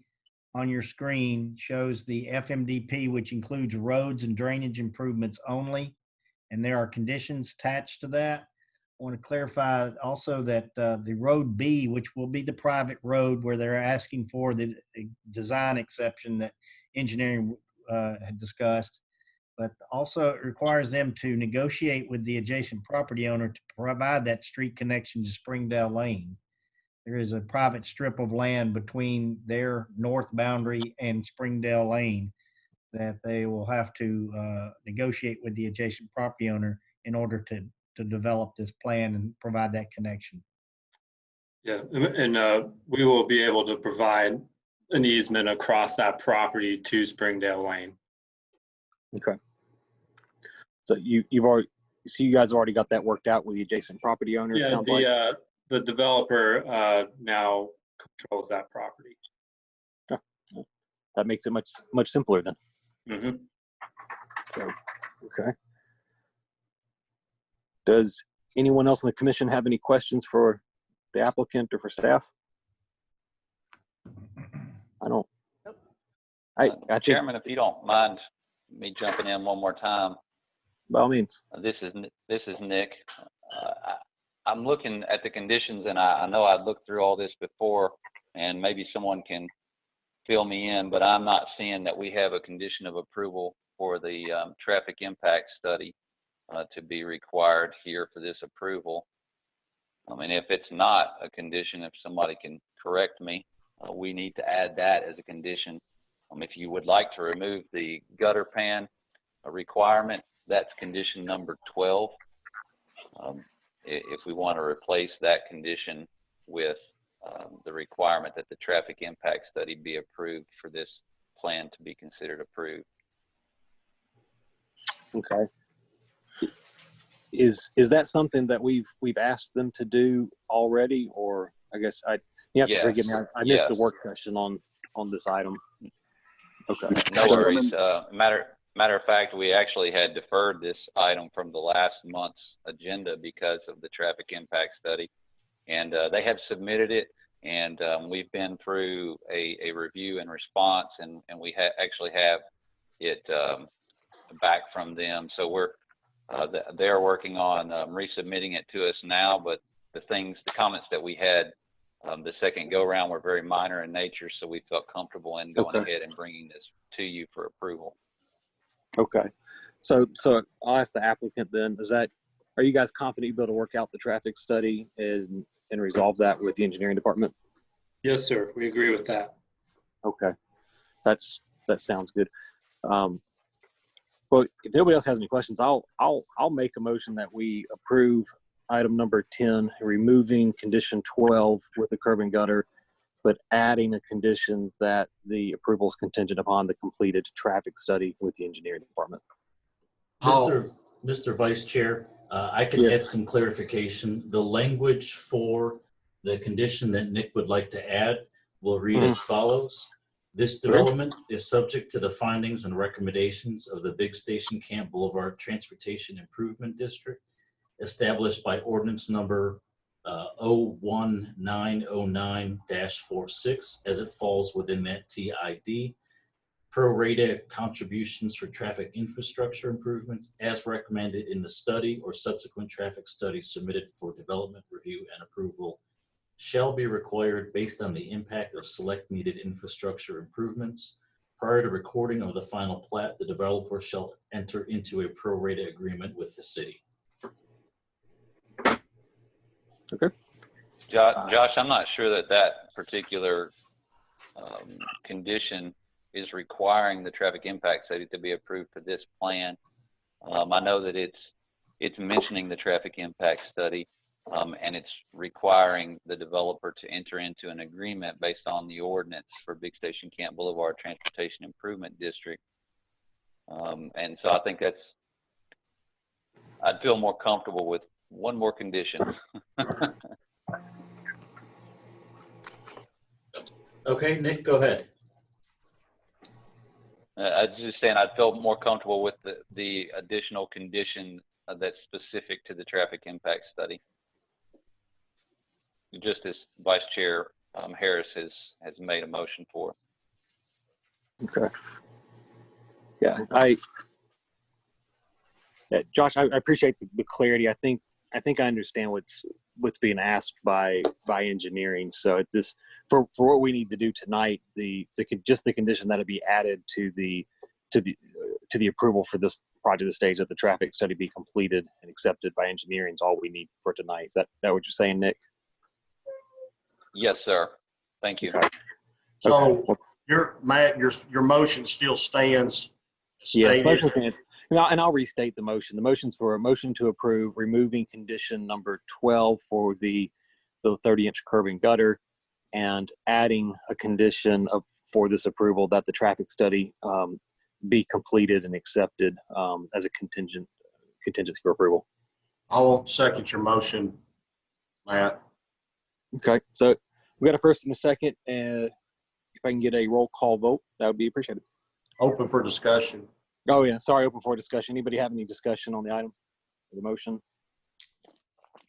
on your screen shows the FMDP, which includes roads and drainage improvements only, and there are conditions attached to that. I want to clarify also that the road B, which will be the private road where they're asking for the design exception that engineering had discussed, but also it requires them to negotiate with the adjacent property owner to provide that street connection to Springdale Lane. There is a private strip of land between their north boundary and Springdale Lane that they will have to negotiate with the adjacent property owner in order to develop this plan and provide that connection. Yeah, and we will be able to provide an easement across that property to Springdale Lane. Okay. So you guys have already got that worked out with the adjacent property owner. It Yeah, sounds like. The developer now controls that property. Oh, that makes it much simpler then. Mm-hmm. So, okay. Does anyone else on the commission have any questions for the applicant or for staff? I don't. I think, Chairman, if you don't mind me jumping in one more time. by all means. This is Nick. I'm looking at the conditions, and I know I've looked through all this before, and maybe someone can fill me in, but I'm not seeing that we have a condition of approval for the traffic impact study to be required here for this approval. I mean, if it's not a condition, if somebody can correct me, we need to add that as a condition. If you would like to remove the gutter pan requirement, that's condition number 12. If we want to replace that condition with the requirement that the traffic impact study be approved for this plan to be considered approved. Okay. Is that something that we've asked them to do already, or I guess you have to forgive me. I missed the work session on this item. Okay. No worries. Matter of fact, we actually had deferred this item from the last month's agenda because of the traffic impact study, and they have submitted it, and we've been through a review and response, and we actually have it back from them. So they're working on resubmitting it to us now, but the comments that we had the second go around were very minor in nature, so we felt comfortable in going ahead and bringing this to you for approval. Okay. So I'll ask the applicant then, are you guys confident you'll be able to work out the traffic study and resolve that with the engineering department? Yes, sir. We agree with that. Okay. That sounds good. Well, if nobody else has any questions, I'll make a motion that we approve item number 10, removing condition 12 with the curb and gutter, but adding a condition that the approval is contingent upon the completed traffic study with the engineering department. Mr. Vice Chair, I can add some clarification. The language for the condition that Nick would like to add will read as follows. This development is subject to the findings and recommendations of the Big Station Camp Boulevard Transportation Improvement District, established by ordinance number 01909-46 as it falls within that TID. Pro rata contributions for traffic infrastructure improvements as recommended in the study or subsequent traffic studies submitted for development review and approval shall be required based on the impact of select needed infrastructure improvements. Prior to recording of the final plat, the developer shall enter into a pro rata agreement with the city. Okay. Josh, I'm not sure that particular condition is requiring the traffic impact study to be approved for this plan. I know that it's mentioning the traffic impact study, and it's requiring the developer to enter into an agreement based on the ordinance for Big Station Camp Boulevard Transportation Improvement District. And so I think I'd feel more comfortable with one more condition. Okay, Nick, go ahead. I was just saying I'd feel more comfortable with the additional condition that's specific to the traffic impact study. Just as Vice Chair Harris has made a motion for. Okay. Yeah, Josh, I appreciate the clarity. I think I understand what's being asked by engineering. So at this, for what we need to do tonight, just the condition that it be added to the approval for this project stage, that the traffic study be completed and accepted by engineering is all we need for tonight. Is that what you're saying, Nick? Yes, sir. Thank you. Okay. So Matt, your motion still stands. Yes, Stated. motion stands. And I'll restate the motion. The motion's for a motion to approve removing condition number 12 for the 30-inch curb and gutter, and adding a condition for this approval that the traffic study be completed and accepted as a contingency for approval. I'll second your motion, Matt. Okay, so we got a first and a second. If I can get a roll call vote, that would be appreciated. Open for discussion. Oh yeah, sorry, open for discussion. Anybody have any discussion on the item or the motion?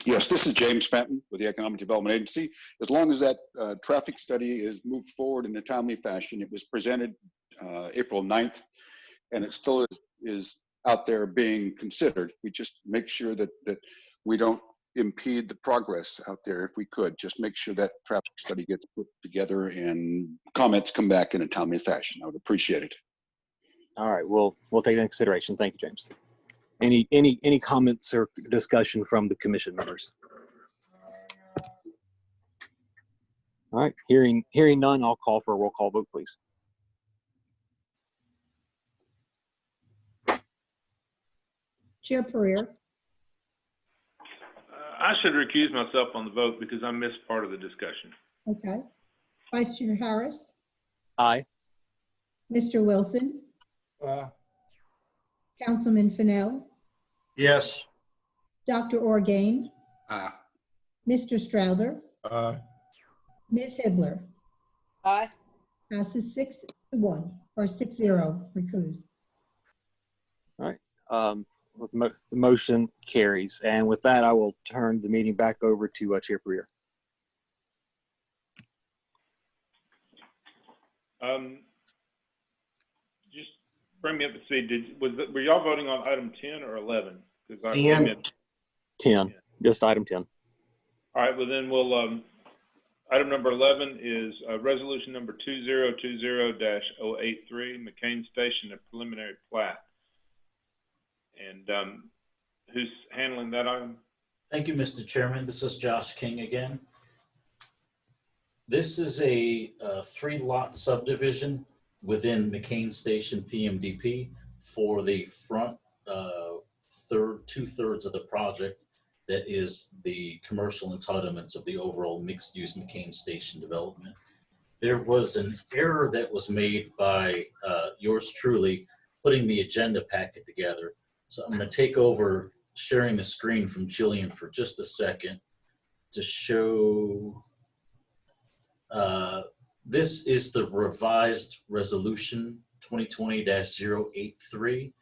Yes, this is James Fenton with the Economic Development Agency. As long as that traffic study is moved forward in a timely fashion, it was presented April 9th, and it still is out there being considered. We just make sure that we don't impede the progress out there if we could. Just make sure that traffic study gets put together and comments come back in a timely fashion. I would appreciate it. All right, we'll take that into consideration. Thank you, James. Any comments or discussion from the commission members? All right, hearing none, I'll call for a roll call vote, please. Chair Pereira, I should recuse myself on the vote because I missed part of the discussion. okay. Vice Chair Harris, Aye. Mr. Wilson, Councilman Fennell, Yes. Dr. Orgain, Aye. Mr. Strouder, Ms. Hibler. Aye. Passes 6-1 or 6-0, recused. All right, with the motion carries. And with that, I will turn the meeting back over to Chair Pereira. Just bring me up to speed. Were y'all voting on item 10 or 11? 10, just item 10. All right, well then we'll, item number 11 is resolution number 2020-083, McCain Station, a preliminary plat. And who's handling that item? Thank you, Mr. Chairman. This is Josh King again. This is a 3-lot subdivision within McCain Station PMDP for the front 2/3 of the project that is the commercial entitlements of the overall mixed-use McCain Station development. There was an error that was made by yours truly putting the agenda packet together. So I'm going to take over sharing the screen from Jillian for just a second to show. This is the revised resolution 2020-083.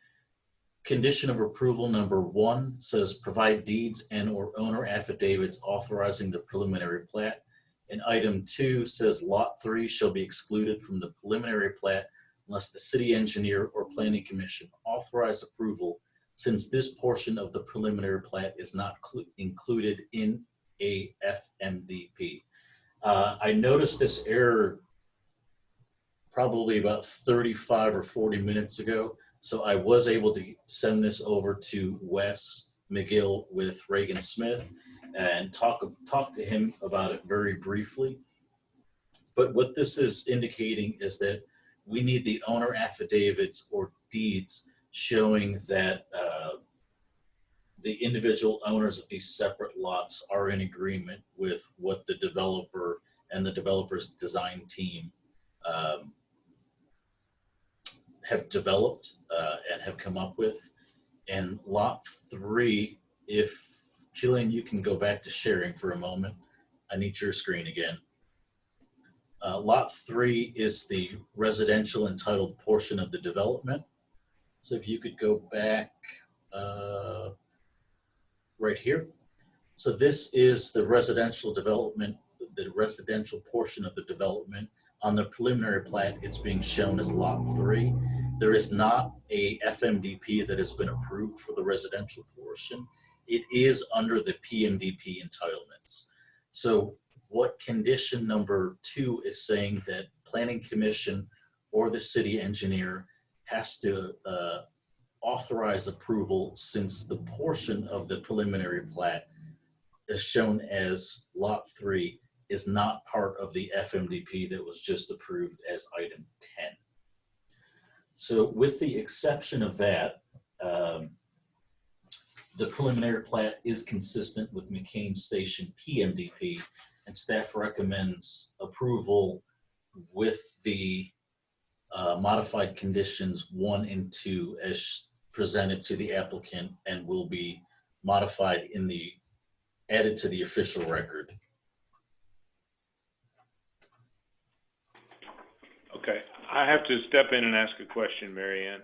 Condition of approval number 1 says provide deeds and or owner affidavits authorizing the preliminary plat. And item 2 says lot 3 shall be excluded from the preliminary plat unless the city engineer or planning commission authorize approval, since this portion of the preliminary plat is not included in a FMDP. I noticed this error probably about 35 or 40 minutes ago. So I was able to send this over to Wes McGill with Reagan Smith and talk to him about it very briefly. But what this is indicating is that we need the owner affidavits or deeds showing that the individual owners of these separate lots are in agreement with what the developer and the developer's design team have developed and have come up with. And lot 3, if Jillian, you can go back to sharing for a moment. I need your screen again. Lot 3 is the residential entitled portion of the development. So if you could go back right here. So this is the residential development, the residential portion of the development On the preliminary plat, it's being shown as Lot 3. There is not a FMDP that has been approved for the residential portion. It is under the PMDP entitlements. So what condition number 2 is saying that Planning Commission or the city engineer has to authorize approval, since the portion of the preliminary plat is shown as Lot 3 is not part of the FMDP that was just approved as item 10. So with the exception of that, the preliminary plat is consistent with McCain Station PMDP, and staff recommends approval with the modified conditions 1 and 2 as presented to the applicant, and will be modified added to the official record. Okay, I have to step in and ask a question, Mary Ann.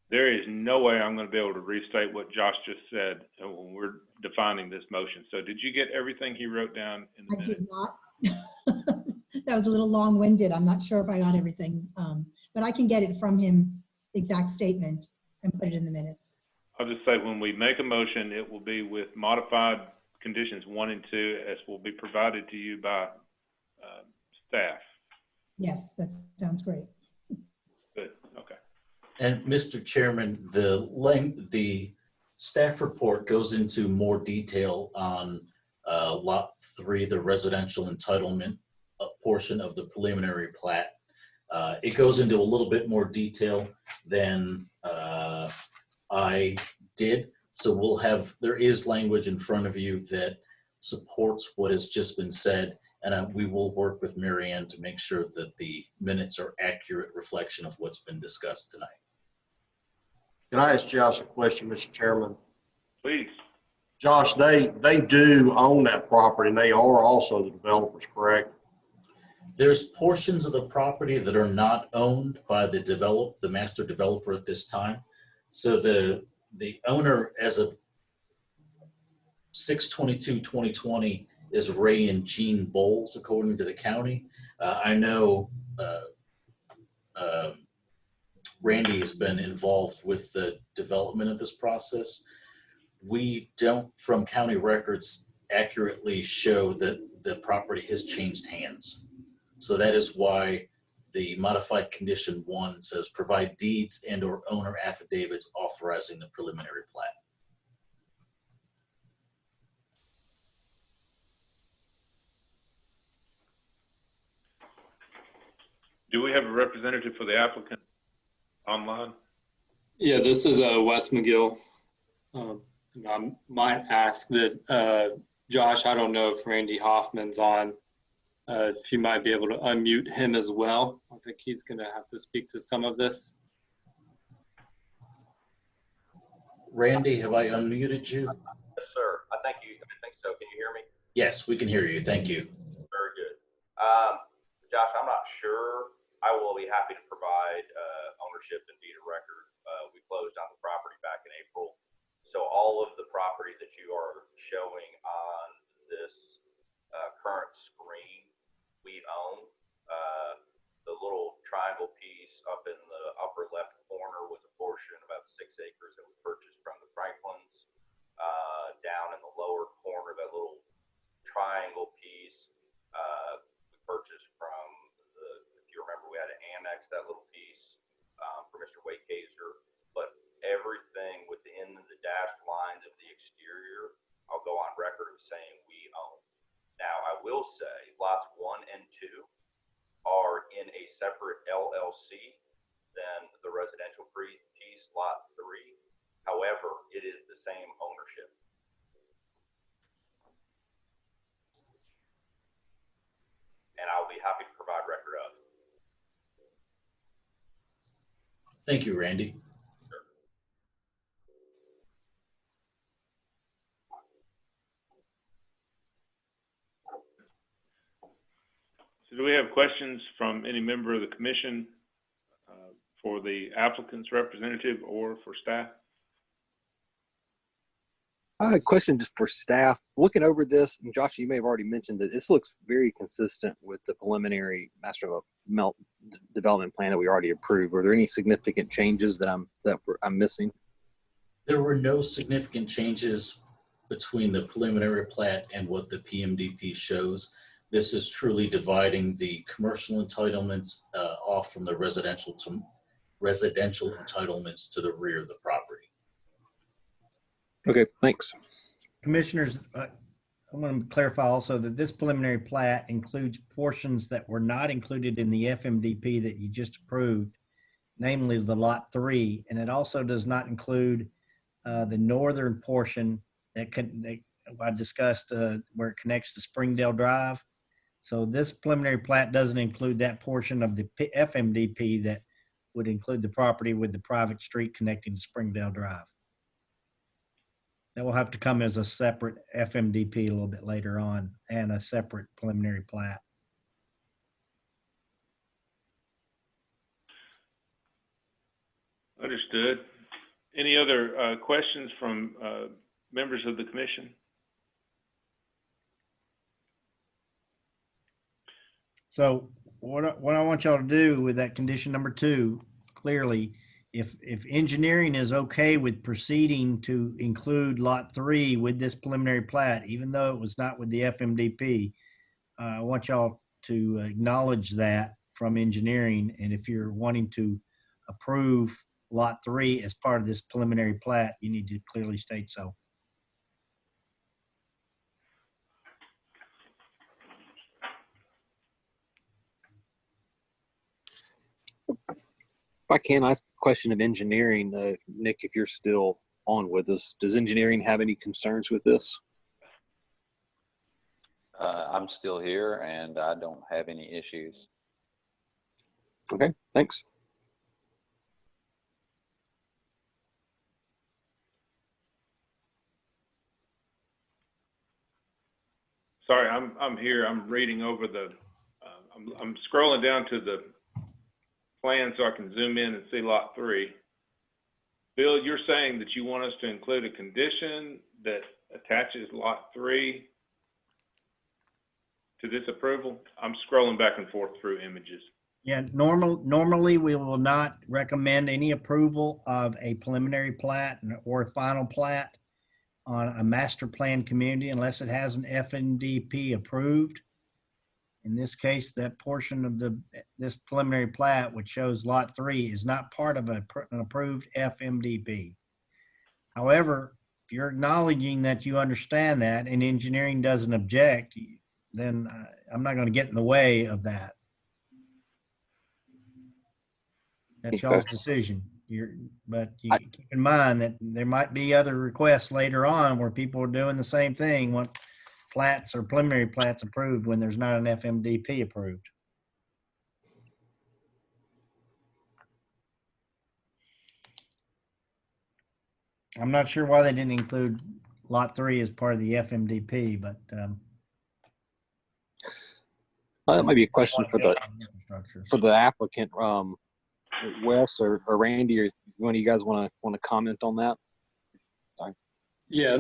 There is no way I'm going to be able to restate what Josh just said when we're defining this motion. So did you get everything he wrote down in the minute? I did not. That was a little long-winded. I'm not sure if I got everything, but I can get it from him, exact statement, and put it in the minutes. I'll just say when we make a motion, it will be with modified conditions 1 and 2 as will be provided to you by staff. Yes, that sounds great. Good, okay. And Mr. Chairman, the staff report goes into more detail on Lot 3, the residential entitlement portion of the preliminary plat. It goes into a little bit more detail than I did. So there is language in front of you that supports what has just been said. And we will work with Mary Ann to make sure that the minutes are accurate reflection of what's been discussed tonight. Can I ask Josh a question, Mr. Chairman? Please. Josh, they do own that property, and they are also the developers, correct? There's portions of the property that are not owned by the master developer at this time. So the owner as of 6/22/2020 is Ray and Jean Bowles, according to the county. I know Randy has been involved with the development of this process. We don't, from county records, accurately show that the property has changed hands. So that is why the modified condition 1 says provide deeds and or owner affidavits authorizing the preliminary plat. Do we have a representative for the applicant online? Yeah, this is Wes McGill. I might ask that Josh, I don't know if Randy Hoffman's on, if you might be able to unmute him as well. I think he's going to have to speak to some of this. Randy, have I unmuted you? Yes, sir. I think so. Can you hear me? Yes, we can hear you. Thank you. Very good. Josh, I'm not sure. I will be happy to provide ownership and deed of record. We closed on the property back in April. So all of the property that you are showing on this current screen, we own. The little triangle piece up in the upper left corner was a portion, about 6 acres, that we purchased from the Franklins. Down in the lower corner, that little triangle piece, we purchased from if you remember, we had to annex that little piece for Mr. Wakehazer. But everything within the dashed lines of the exterior, I'll go on record of saying we own. Now, I will say lots 1 and 2 are in a separate LLC than the residential piece, lot 3. However, it is the same ownership. And I'll be happy to provide record of. Thank you, Randy. So do we have questions from any member of the commission for the applicant's representative or for staff? I had a question just for staff. Looking over this, and Josh, you may have already mentioned it. This looks very consistent with the preliminary master development plan that we already approved. Were there any significant changes that I'm missing? There were no significant changes between the preliminary plat and what the PMDP shows. This is truly dividing the commercial entitlements off from the residential entitlements to the rear of the property. Okay, thanks. Commissioners, I want to clarify also that this preliminary plat includes portions that were not included in the FMDP that you just approved, namely the Lot 3, and it also does not include the northern portion that I discussed where it connects to Springdale Drive. So this preliminary plat doesn't include that portion of the FMDP that would include the property with the private street connecting to Springdale Drive. That will have to come as a separate FMDP a little bit later on and a separate preliminary plat. Understood. Any other questions from members of the commission? So what I want y'all to do with that condition number 2, clearly, if engineering is okay with proceeding to include Lot 3 with this preliminary plat, even though it was not with the FMDP, I want y'all to acknowledge that from engineering. And if you're wanting to approve Lot 3 as part of this preliminary plat, you need to clearly state so. If I can ask a question of engineering, Nick, if you're still on with us, does engineering have any concerns with this? I'm still here and I don't have any issues. Okay, thanks. Sorry, I'm here. I'm reading over the. I'm scrolling down to the plan so I can zoom in and see Lot 3. Bill, you're saying that you want us to include a condition that attaches Lot 3 to this approval? I'm scrolling back and forth through images. Yeah, normally we will not recommend any approval of a preliminary plat or a final plat on a master plan community unless it has an FMDP approved. In this case, that portion of this preliminary plat, which shows Lot 3, is not part of an approved FMDP. However, if you're acknowledging that you understand that and engineering doesn't object, then I'm not going to get in the way of that. That's y'all's decision. But you keep in mind that there might be other requests later on where people are doing the same thing, want plats or preliminary plats approved when there's not an FMDP approved. I'm not sure why they didn't include Lot 3 as part of the FMDP, but that might be a question for the applicant, Wes or Randy, or one of you guys want to comment on that? Sorry. Yeah,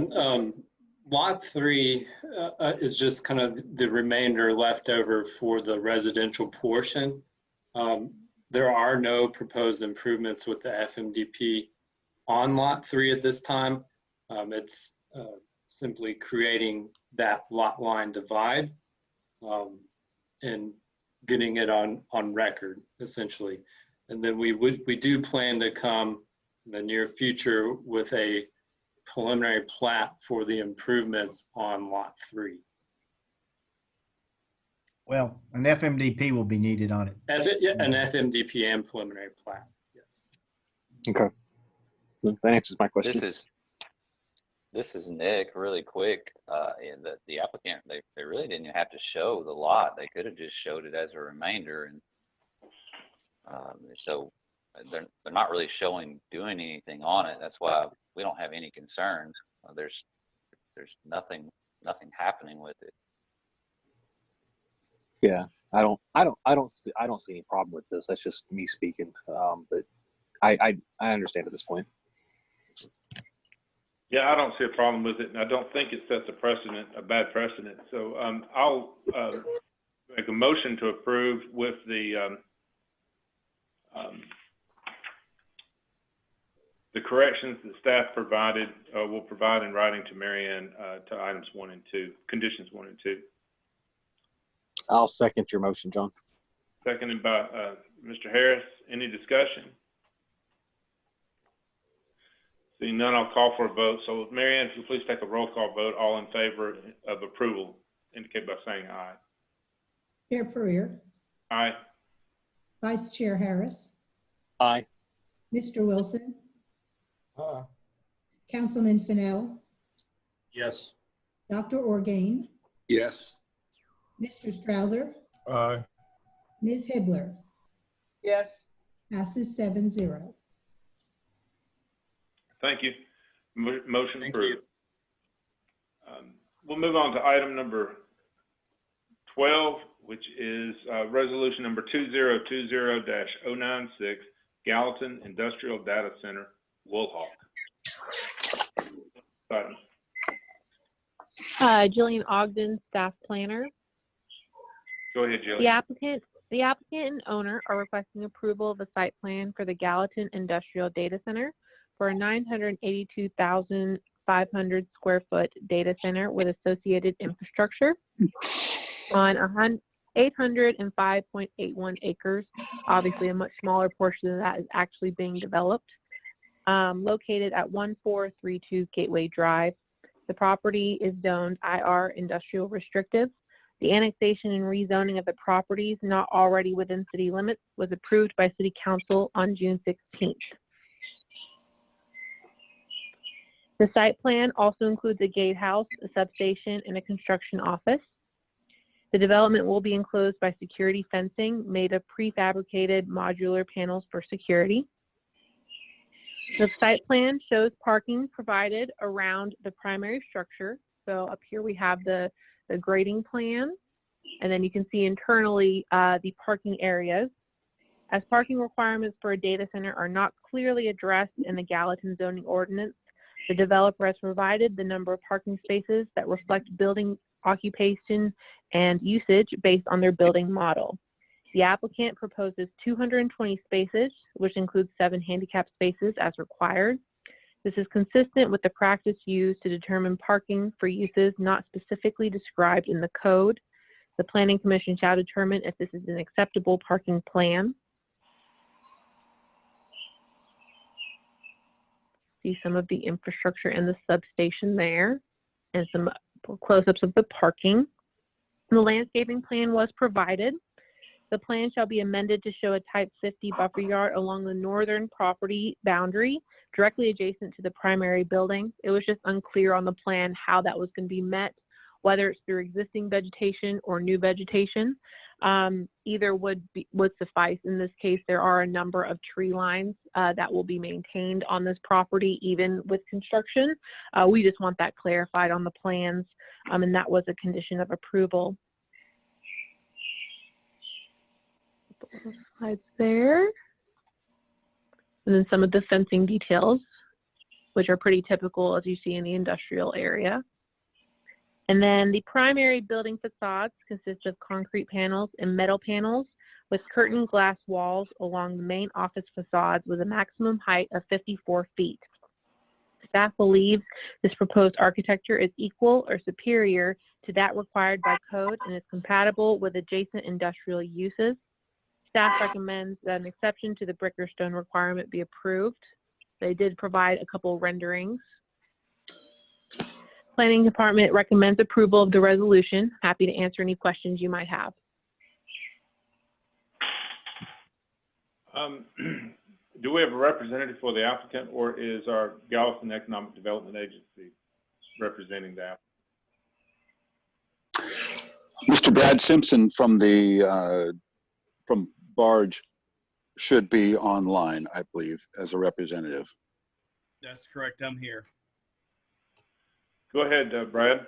Lot 3 is just kind of the remainder left over for the residential portion. There are no proposed improvements with the FMDP on Lot 3 at this time. It's simply creating that lot line divide and getting it on record, essentially. And then we do plan to come in the near future with a preliminary plat for the improvements on Lot 3. Well, an FMDP will be needed on it. An FMDP and preliminary plat, yes. Okay. That answers my question. This is Nick, really quick. The applicant, they really didn't have to show the lot. They could have just showed it as a remainder. And so they're not really doing anything on it. That's why we don't have any concerns. There's nothing happening with it. Yeah, I don't see any problem with this. That's just me speaking. But I understand at this point. Yeah, I don't see a problem with it, and I don't think it sets a bad precedent. So I'll make a motion to approve with the corrections that staff provided, will provide in writing to Marianne to items 1 and 2, conditions 1 and 2. I'll second your motion, John. Seconded by Mr. Harris. Any discussion? Seeing none, I'll call for a vote. So Marianne, if you please take a roll call vote, all in favor of approval, indicate by saying aye. Chair Pereira, Aye. Vice Chair Harris, Aye. Mr. Wilson, Aye. Councilman Fennell, Yes. Dr. Orgain, Yes. Mr. Strouder, Aye. Ms. Hibbler. Yes. Passes 7-0. Thank you. Motion approved. We'll move on to item number 12, which is resolution number 2020-096, Gallatin Industrial Data Center, Woolhawk. Jillian Ogden, staff planner. Go ahead, Jillian. The applicant and owner are requesting approval of a site plan for the Gallatin Industrial Data Center for a 982,500 square foot data center with associated infrastructure on 805.81 acres. Obviously, a much smaller portion of that is actually being developed. Located at 1432 Gateway Drive. The property is zoned IR Industrial Restrictive. The annexation and rezoning of the properties not already within city limits was approved by City Council on June 16th. The site plan also includes a gatehouse, a substation, and a construction office. The development will be enclosed by security fencing made of prefabricated modular panels for security. The site plan shows parking provided around the primary structure. So up here we have the grading plan, and then you can see internally the parking areas. As parking requirements for a data center are not clearly addressed in the Gallatin zoning ordinance, the developer has provided the number of parking spaces that reflect building occupation and usage based on their building model. The applicant proposes 220 spaces, which includes 7 handicap spaces as required. This is consistent with the practice used to determine parking for uses not specifically described in the code. The Planning Commission shall determine if this is an acceptable parking plan. See some of the infrastructure in the substation there, and some close-ups of the parking. The landscaping plan was provided. The plan shall be amended to show a type 50 buffer yard along the northern property boundary directly adjacent to the primary building. It was just unclear on the plan how that was going to be met, whether it's through existing vegetation or new vegetation. Either would suffice. In this case, there are a number of tree lines that will be maintained on this property, even with construction. We just want that clarified on the plans, and that was a condition of approval. Slides there. And then some of the fencing details, which are pretty typical as you see in the industrial area. And then the primary building facades consist of concrete panels and metal panels with curtained glass walls along the main office facades with a maximum height of 54 feet. Staff believes this proposed architecture is equal or superior to that required by code and is compatible with adjacent industrial uses. Staff recommends that an exception to the brick or stone requirement be approved. They did provide a couple renderings. Planning Department recommends approval of the resolution. Happy to answer any questions you might have. Do we have a representative for the applicant, or is our Gallatin Economic Development Agency representing the applicant? Mr. Brad Simpson from Barge should be online, I believe, as a representative. That's correct. I'm here. Go ahead, Brad.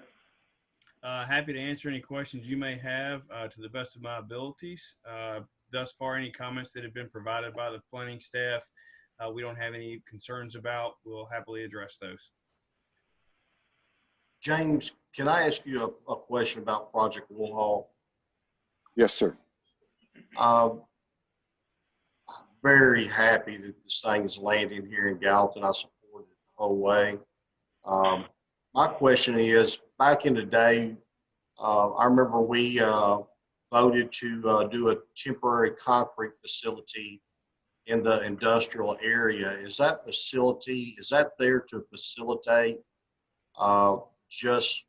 Happy to answer any questions you may have to the best of my abilities. Thus far, any comments that have been provided by the planning staff, we don't have any concerns about. We'll happily address those. James, can I ask you a question about Project Woolhall? Yes, sir. Very happy that this thing is landing here in Gallatin. I support it the whole way. My question is, back in the day, I remember we voted to do a temporary concrete facility in the industrial area. Is that facility, is that there to facilitate just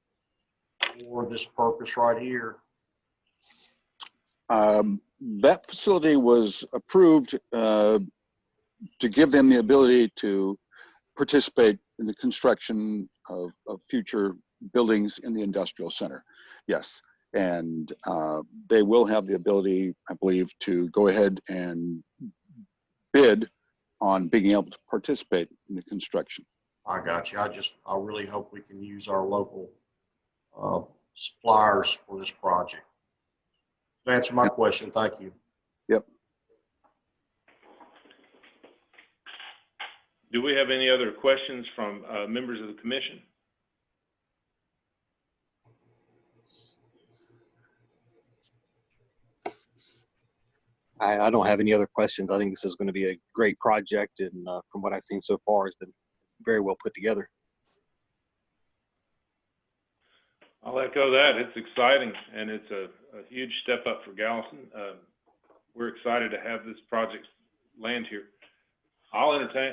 for this purpose right here? That facility was approved to give them the ability to participate in the construction of future buildings in the industrial center. Yes, and they will have the ability, I believe, to go ahead and bid on being able to participate in the construction. I got you. I really hope we can use our local suppliers for this project. To answer my question, thank you. Yep. Do we have any other questions from members of the commission? I don't have any other questions. I think this is going to be a great project, and from what I've seen so far, it's been very well put together. I'll echo that. It's exciting, and it's a huge step up for Gallatin. We're excited to have this project land here. I'll entertain,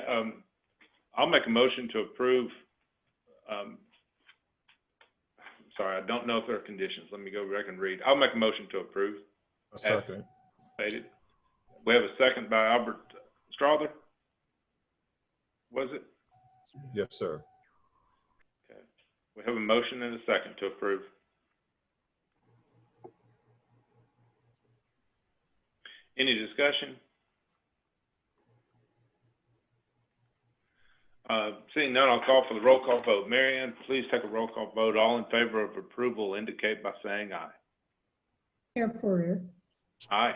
I'll make a motion to approve. Sorry, I don't know if there are conditions. Let me go back and read. I'll make a motion to approve. A second. Stated. We have a second by Albert Strother. Was it? Yes, sir. Okay. We have a motion and a second to approve. Any discussion? Seeing none, I'll call for the roll call vote. Mary Ann, please take a roll call vote. All in favor of approval indicate by saying aye. Chair Porter, Aye.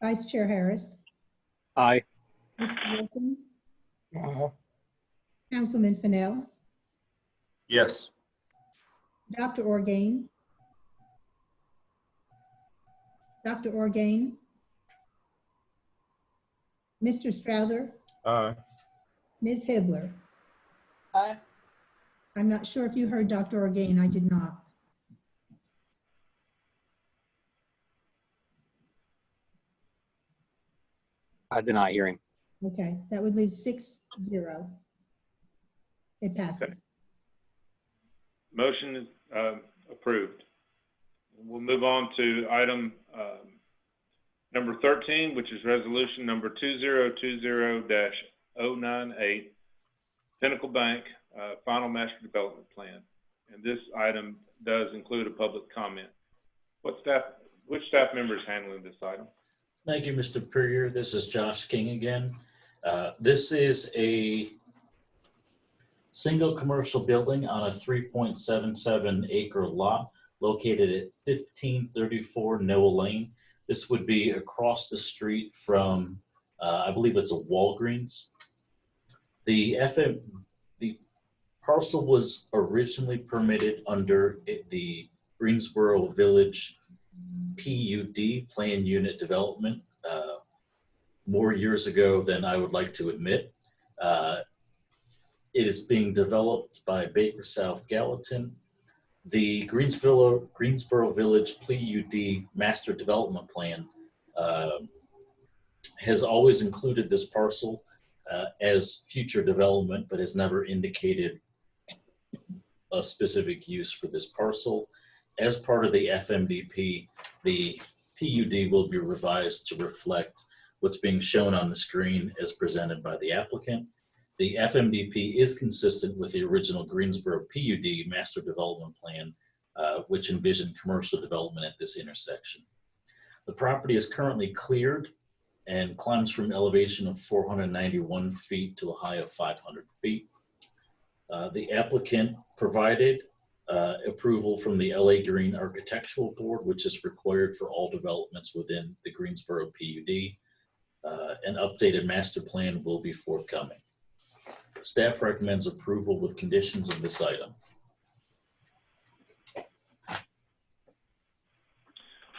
Vice Chair Harris, Aye. Mr. Wilson, Councilman Fennell, Yes. Dr. Orgain, Dr. Orgain, Mr. Strother, Aye. Ms. Hibbler. Aye. I'm not sure if you heard Dr. Orgain. I did not. I did not hear him. Okay, that would leave 6-0. It passes. Motion is approved. We'll move on to item number 13, which is resolution number 2020-098, Pinnacle Bank Final Master Development Plan. And this item does include a public comment. Which staff member is handling this item? Thank you, Mr. Purrier. This is Josh King again. This is a single commercial building on a 3.77 acre lot located at 1534 Noah Lane. This would be across the street from, I believe it's a Walgreens. The parcel was originally permitted under the Greensboro Village PUD, Plan Unit Development, more years ago than I would like to admit. It is being developed by Baker South Gallatin. The Greensboro Village PUD Master Development Plan has always included this parcel as future development, but has never indicated a specific use for this parcel. As part of the FMDP, the PUD will be revised to reflect what's being shown on the screen as presented by the applicant. The FMDP is consistent with the original Greensboro PUD Master Development Plan, which envisioned commercial development at this intersection. The property is currently cleared and climbs from elevation of 491 feet to a high of 500 feet. The applicant provided approval from the LA Green Architectural Board, which is required for all developments within the Greensboro PUD. An updated master plan will be forthcoming. Staff recommends approval with conditions of this item.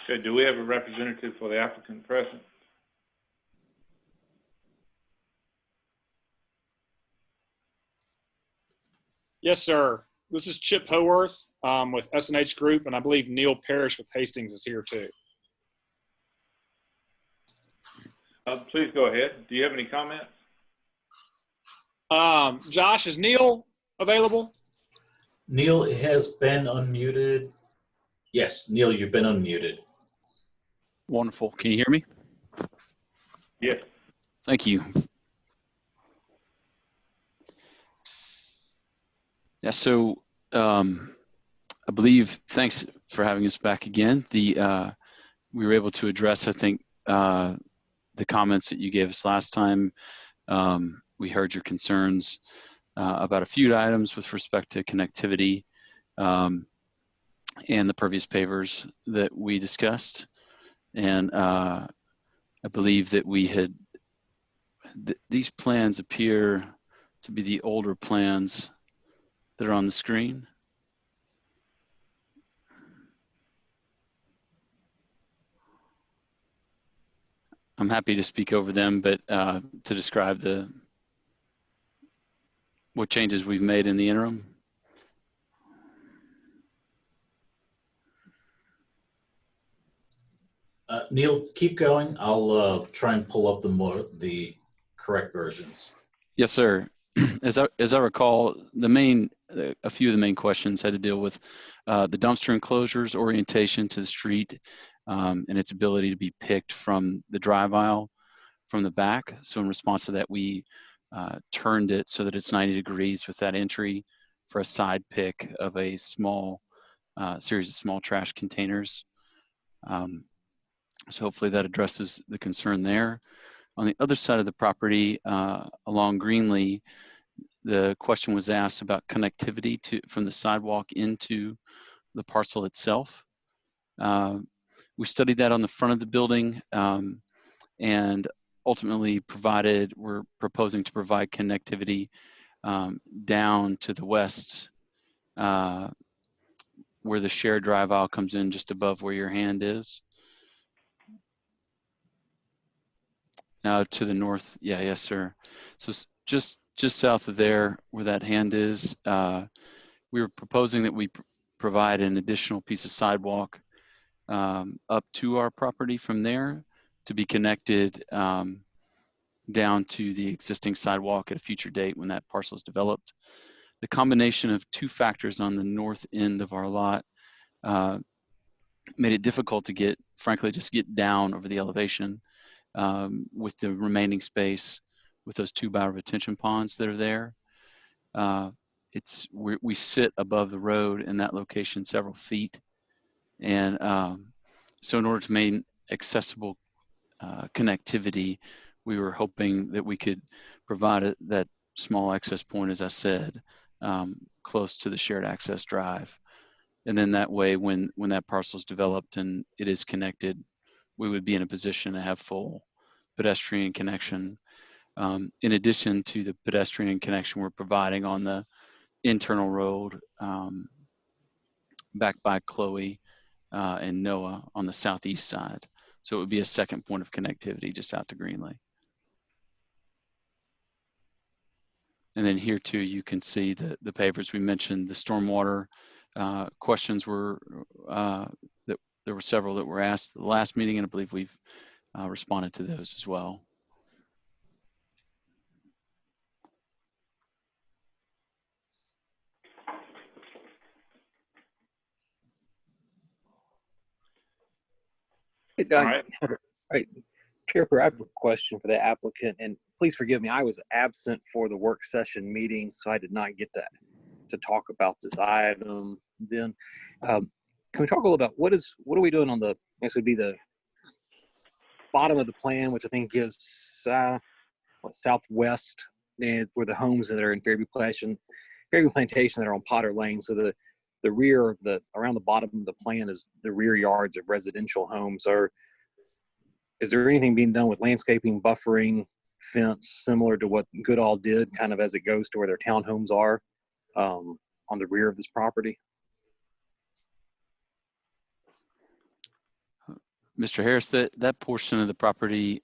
Okay, do we have a representative for the applicant present? Yes, sir. This is Chip Howarth with S&H Group, and I believe Neil Parrish with Hastings is here too. Please go ahead. Do you have any comments? Josh, is Neil available? Neil has been unmuted. Yes, Neil, you've been unmuted. Wonderful. Can you hear me? Yes. Thank you. Yeah, so I believe, thanks for having us back again. We were able to address, I think, the comments that you gave us last time. We heard your concerns about a few items with respect to connectivity and the previous pavers that we discussed. And I believe that we had, these plans appear to be the older plans that are on the screen. I'm happy to speak over them, but to describe what changes we've made in the interim. Neil, keep going. I'll try and pull up the correct versions. Yes, sir. As I recall, a few of the main questions had to deal with the dumpster enclosure's orientation to the street and its ability to be picked from the drive aisle from the back. So in response to that, we turned it so that it's 90 degrees with that entry for a side pick of a small series of small trash containers. So hopefully that addresses the concern there. On the other side of the property, along Greenlee, the question was asked about connectivity from the sidewalk into the parcel itself. We studied that on the front of the building and ultimately we're proposing to provide connectivity down to the west where the shared drive aisle comes in just above where your hand is. To the north, yes, sir. So just south of there, where that hand is, we were proposing that we provide an additional piece of sidewalk up to our property from there to be connected down to the existing sidewalk at a future date when that parcel is developed. The combination of two factors on the north end of our lot made it difficult to frankly, just get down over the elevation. With the remaining space with those two bioretention ponds that are there. We sit above the road in that location several feet. And so in order to maintain accessible connectivity, we were hoping that we could provide that small access point, as I said, close to the shared access drive. And then that way, when that parcel is developed and it is connected, we would be in a position to have full pedestrian connection. In addition to the pedestrian connection we're providing on the internal road back by Chloe and Noah on the southeast side. So it would be a second point of connectivity just out to Greenlee. And then here too, you can see the pavers. We mentioned the stormwater questions were, there were several that were asked at the last meeting, and I believe we've responded to those as well. All right. Chair, I have a question for the applicant, and please forgive me, I was absent for the work session meeting, so I did not get to talk about this item then. Can we talk a little about what are we doing on this would be the bottom of the plan, which I think gives southwest, and where the homes that are in Fairview Plantation that are on Potter Lane. So the rear, around the bottom of the plan is the rear yards of residential homes. Is there anything being done with landscaping, buffering, fence, similar to what Goodall did, kind of as it goes to where their townhomes are on the rear of this property? Mr. Harris, that portion of the property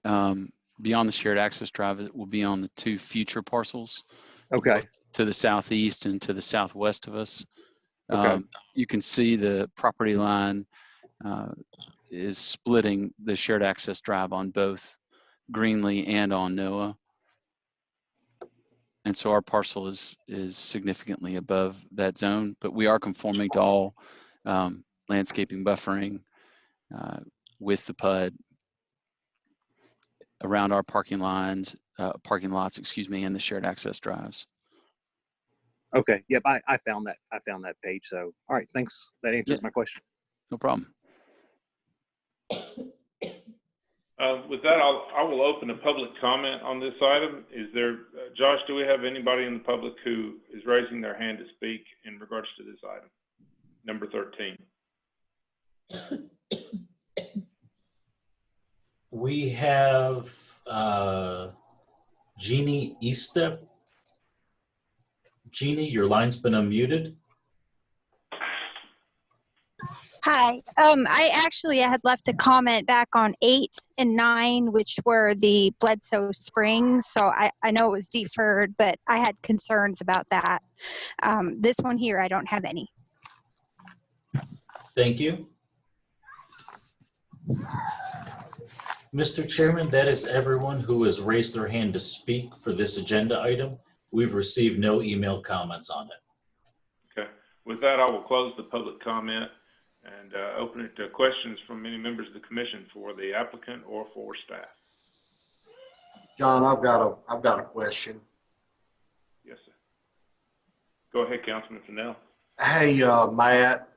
beyond the shared access drive will be on the two future parcels. Okay. Both to the southeast and to the southwest of us. Okay. You can see the property line is splitting the shared access drive on both Greenlee and on Noah. And so our parcel is significantly above that zone, but we are conforming to all landscaping buffering with the PUD around our parking lots, and the shared access drives. Okay. Yep. I found that. I found that page. So, all right. Thanks. That answers my question. No problem. With that, I will open a public comment on this item. Is there, Josh, do we have anybody in the public who is raising their hand to speak in regards to this item? Number 13. We have Jeannie Eastep. Jeannie, your line's been unmuted. Hi. I had left a comment back on 8 and 9, which were the Bledsoe Springs. So I know it was deferred, but I had concerns about that. This one here, I don't have any. Thank you. Mr. Chairman, that is everyone who has raised their hand to speak for this agenda item. We've received no email comments on it. Okay. With that, I will close the public comment and open it to questions from any members of the commission for the applicant or for staff. John, I've got a question. Yes, sir. Go ahead, Councilman Fennell. Hey, Matt,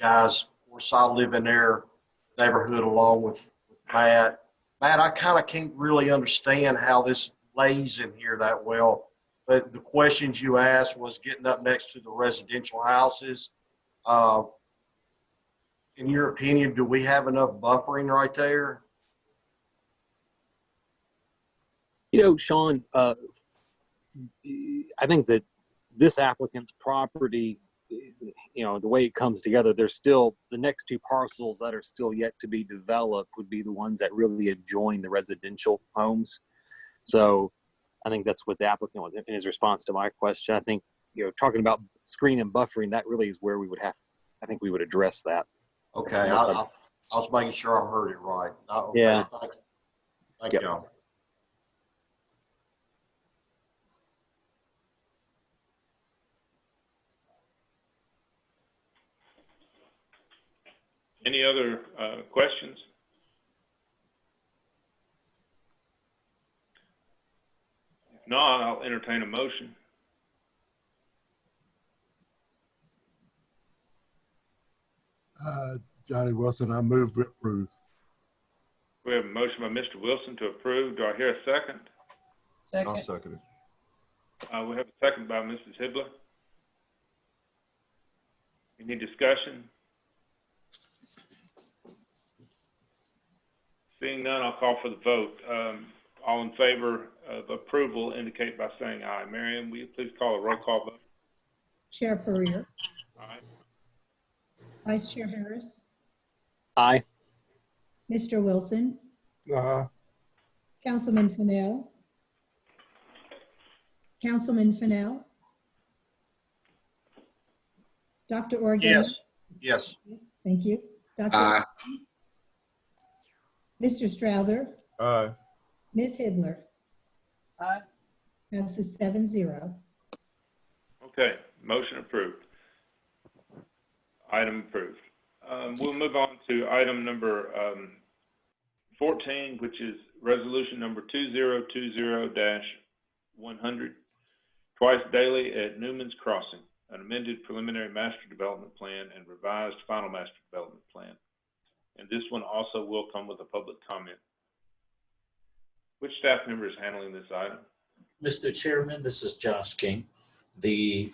guys, of course, I live in their neighborhood along with Matt. Matt, I kind of can't really understand how this lays in here that well, but the questions you asked was getting up next to the residential houses. In your opinion, do we have enough buffering right there? You know, Sean, I think that this applicant's property, you know, the way it comes together, there's still the next two parcels that are still yet to be developed would be the ones that really adjoin the residential homes. So I think that's what the applicant was in his response to my question. I think, you know, talking about screen and buffering, that really is where we would have, I think we would address that. Okay, I was making sure I heard it right. Okay, yeah. Thank you. Any other questions? If not, I'll entertain a motion. Johnny Wilson, I move to approve. We have a motion by Mr. Wilson to approve. Do I hear a second? I'll second it. We have a second by Mrs. Hibbler. Any discussion? Seeing none, I'll call for the vote. All in favor of approval indicate by saying aye. Marion, will you please call a roll call vote? Chair Pereira. Aye. Vice Chair Harris. Aye. Mr. Wilson. Councilman Fennell. Councilman Fennell. Dr. Organ. Yes. Thank you. Dr. Aye. Mr. Strouder. Aye. Ms. Hibbler. Aye. Passes 7-0. Okay, motion approved. Item approved. We'll move on to item number 14, which is resolution number 2020-100, twice daily at Newman's Crossing, an amended preliminary master development plan and revised final master development plan. And this one also will come with a public comment. Which staff member is handling this item? Mr. Chairman, this is Josh King. The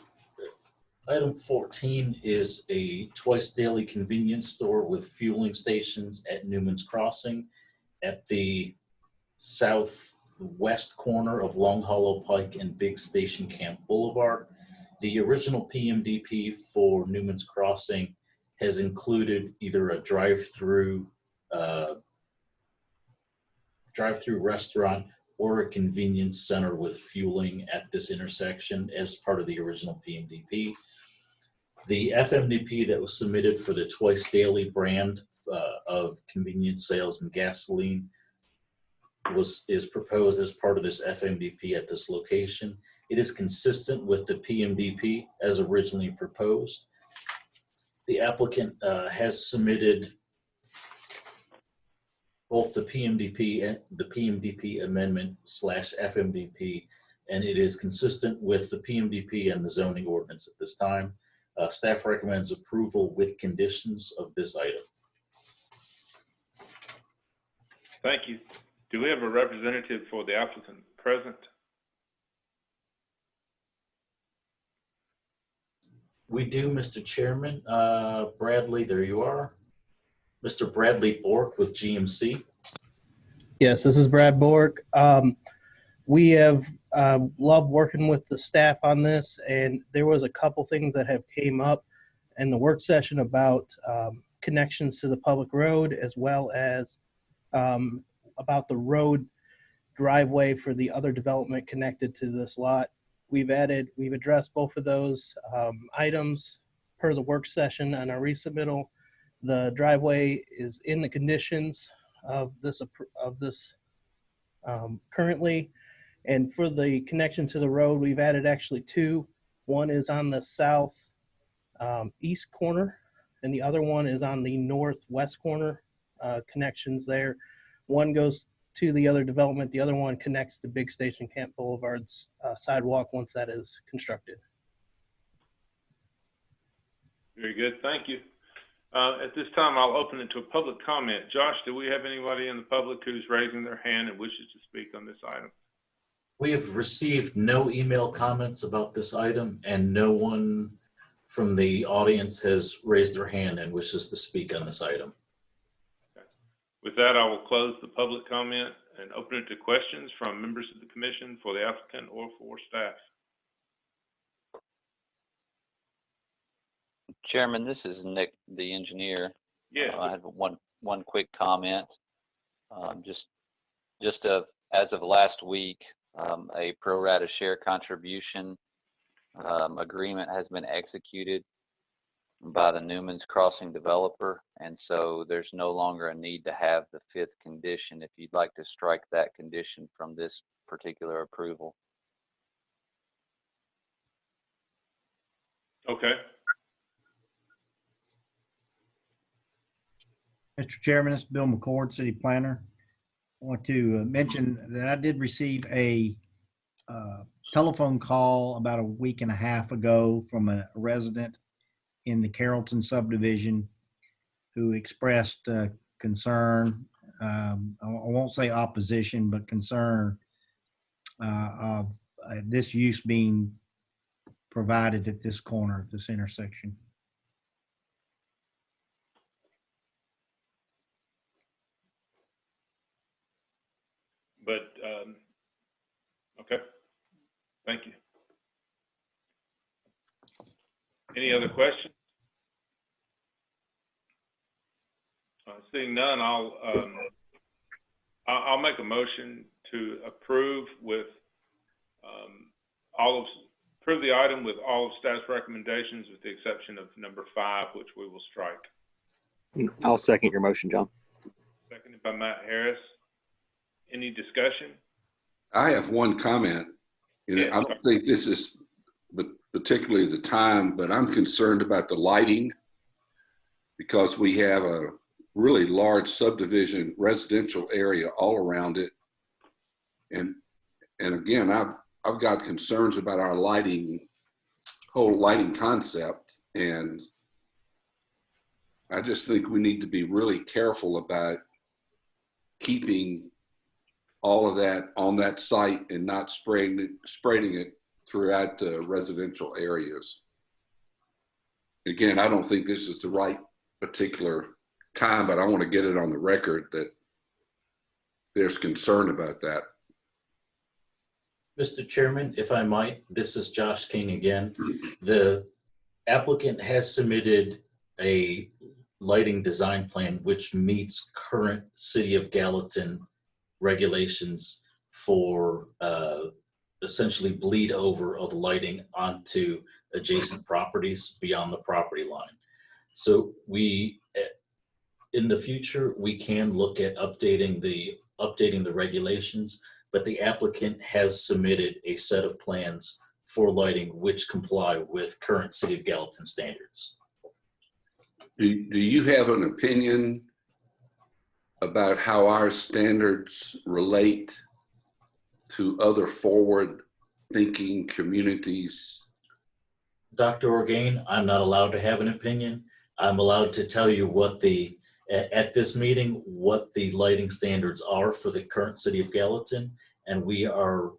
item 14 is a twice daily convenience store with fueling stations at Newman's Crossing at the southwest corner of Long Hollow Pike and Big Station Camp Boulevard. The original PMDP for Newman's Crossing has included either a drive-through drive-through restaurant or a convenience center with fueling at this intersection as part of the original PMDP. The FMDP that was submitted for the twice daily brand of convenience sales and gasoline is proposed as part of this FMDP at this location. It is consistent with the PMDP as originally proposed. The applicant has submitted both the PMDP and the PMDP amendment / FMDP, and it is consistent with the PMDP and the zoning ordinance at this time. Staff recommends approval with conditions of this item. Thank you. Do we have a representative for the applicant present? We do, Mr. Chairman. Bradley, there you are. Mr. Bradley Bork with GMC. Yes, this is Brad Bork. We have loved working with the staff on this, and there was a couple things that have came up in the work session about connections to the public road, as well as about the road driveway for the other development connected to this lot. We've addressed both of those items per the work session on our resubmittal. The driveway is in the conditions of this currently. And for the connection to the road, we've added actually two. One is on the south east corner, and the other one is on the northwest corner. Connections there. One goes to the other development. The other one connects to Big Station Camp Boulevard's sidewalk once that is constructed. Very good. Thank you. At this time, I'll open it to a public comment. Josh, do we have anybody in the public who's raising their hand and wishes to speak on this item? We have received no email comments about this item, and no one from the audience has raised their hand and wishes to speak on this item. Okay. With that, I will close the public comment and open it to questions from members of the commission for the applicant or for staff. Chairman, this is Nick, the engineer. Yeah. I have one quick comment. As of last week, a pro rata share contribution agreement has been executed by the Newman's Crossing developer, and so there's no longer a need to have the fifth condition if you'd like to strike that condition from this particular approval. Okay. Mr. Chairman, this is Bill McCord, City Planner. I want to mention that I did receive a telephone call about a week and a half ago from a resident in the Carrollton subdivision who expressed concern, I won't say opposition, but concern of this use being provided at this corner, at this intersection. But, okay, thank you. Any other questions? Seeing none, I'll make a motion to approve with approve the item with all of staff's recommendations, with the exception of number 5, which we will strike. I'll second your motion, John. Seconded by Matt Harris. Any discussion? I have one comment. I don't think this is particularly the time, but I'm concerned about the lighting because we have a really large subdivision residential area all around it. And again, I've got concerns about our whole lighting concept. And I just think we need to be really careful about keeping all of that on that site and not spreading it throughout the residential areas. Again, I don't think this is the right particular time, but I want to get it on the record that there's concern about that. Mr. Chairman, if I might, this is Josh King again. The applicant has submitted a lighting design plan which meets current City of Gallatin regulations for essentially bleed over of lighting onto adjacent properties beyond the property line. So we, in the future, we can look at updating the regulations, but the applicant has submitted a set of plans for lighting which comply with current City of Gallatin standards. Do you have an opinion about how our standards relate to other forward-thinking communities? Dr. Orgain, I'm not allowed to have an opinion. I'm allowed to tell you what at this meeting, what the lighting standards are for the current City of Gallatin, and we are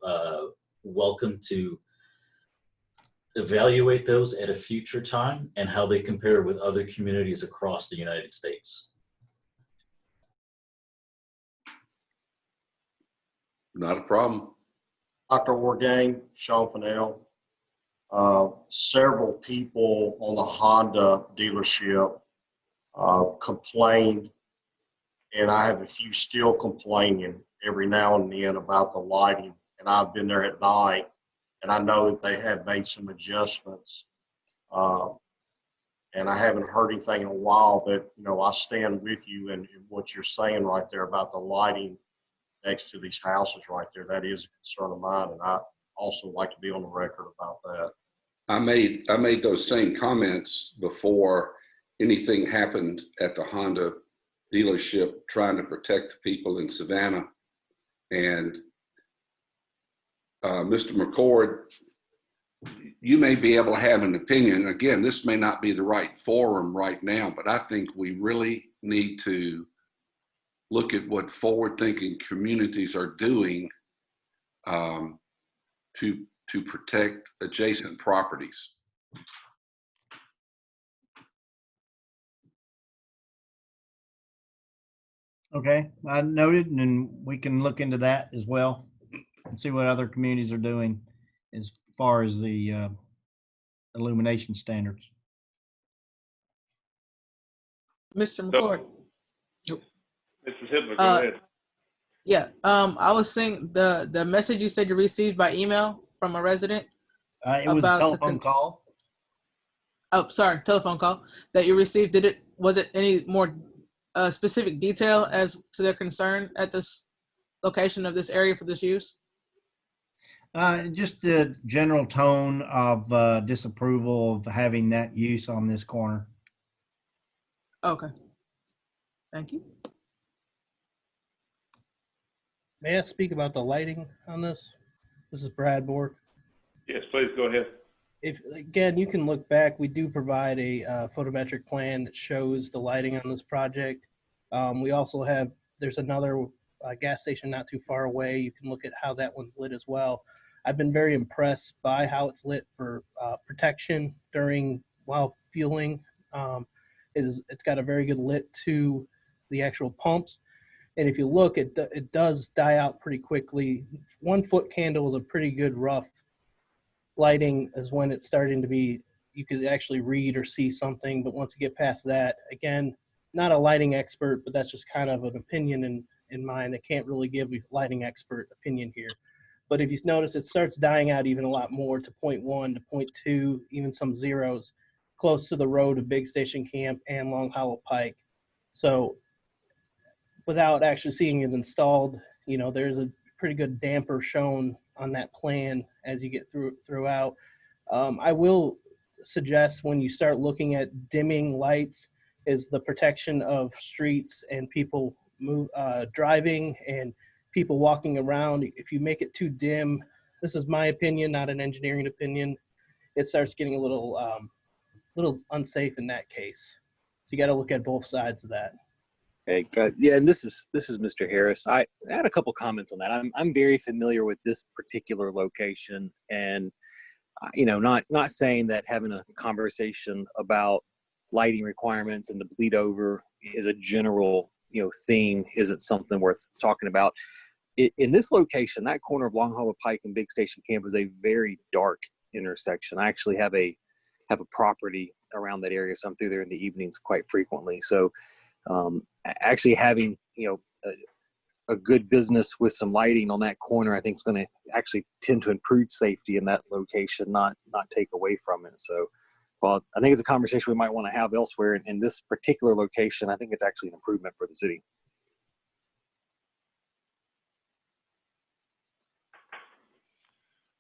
welcome to evaluate those at a future time and how they compare with other communities across the United States. Not a problem. Dr. Orgain, Sean Fennell, several people on the Honda dealership complained, and I have a few still complaining every now and then about the lighting. And I've been there at night, and I know that they have made some adjustments. And I haven't heard anything in a while, but I stand with you in what you're saying right there about the lighting next to these houses right there. That is a concern of mine, and I also like to be on the record about that. I made those same comments before anything happened at the Honda dealership, trying to protect the people in Savannah. And Mr. McCord, you may be able to have an opinion. Again, this may not be the right forum right now, but I think we really need to look at what forward-thinking communities are doing to protect adjacent properties. Okay, I noted, and we can look into that as well and see what other communities are doing as far as the illumination standards. Mr. McCord. Mrs. Hitler, go ahead. Yeah, I was saying the message you said you received by email from a resident. It was a telephone call. Oh, sorry, telephone call that you received. Was it any more specific detail as to their concern at this location of this area for this use? Just the general tone of disapproval of having that use on this corner. Okay. Thank you. May I speak about the lighting on this? This is Brad Bork. Yes, please go ahead. If again, you can look back, we do provide a photometric plan that shows the lighting on this project. We also have, there's another gas station not too far away. You can look at how that one's lit as well. I've been very impressed by how it's lit for protection while fueling. It's got a very good lit to the actual pumps. And if you look, it does die out pretty quickly. 1 foot candle is a pretty good rough lighting, is when it's starting to be, you could actually read or see something. But once you get past that, again, not a lighting expert, but that's just kind of an opinion in mind. I can't really give a lighting expert opinion here. But if you notice, it starts dying out even a lot more to 0.1 to 0.2, even some zeros, close to the road of Big Station Camp and Long Hollow Pike. So without actually seeing it installed, there's a pretty good damper shown on that plan as you get throughout. I will suggest when you start looking at dimming lights is the protection of streets and people driving and people walking around. If you make it too dim, this is my opinion, not an engineering opinion, it starts getting a little unsafe in that case. So you got to look at both sides of that. Hey, yeah, and this is Mr. Harris. I had a couple comments on that. I'm very familiar with this particular location, and not saying that having a conversation about lighting requirements and the bleed over is a general theme isn't something worth talking about. In this location, that corner of Long Hollow Pike and Big Station Camp is a very dark intersection. I actually have a property around that area, so I'm through there in the evenings quite frequently. So actually having, a good business with some lighting on that corner, I think is going to actually tend to improve safety in that location, not take away from it. So, well, I think it's a conversation we might want to have elsewhere. In this particular location, I think it's actually an improvement for the city.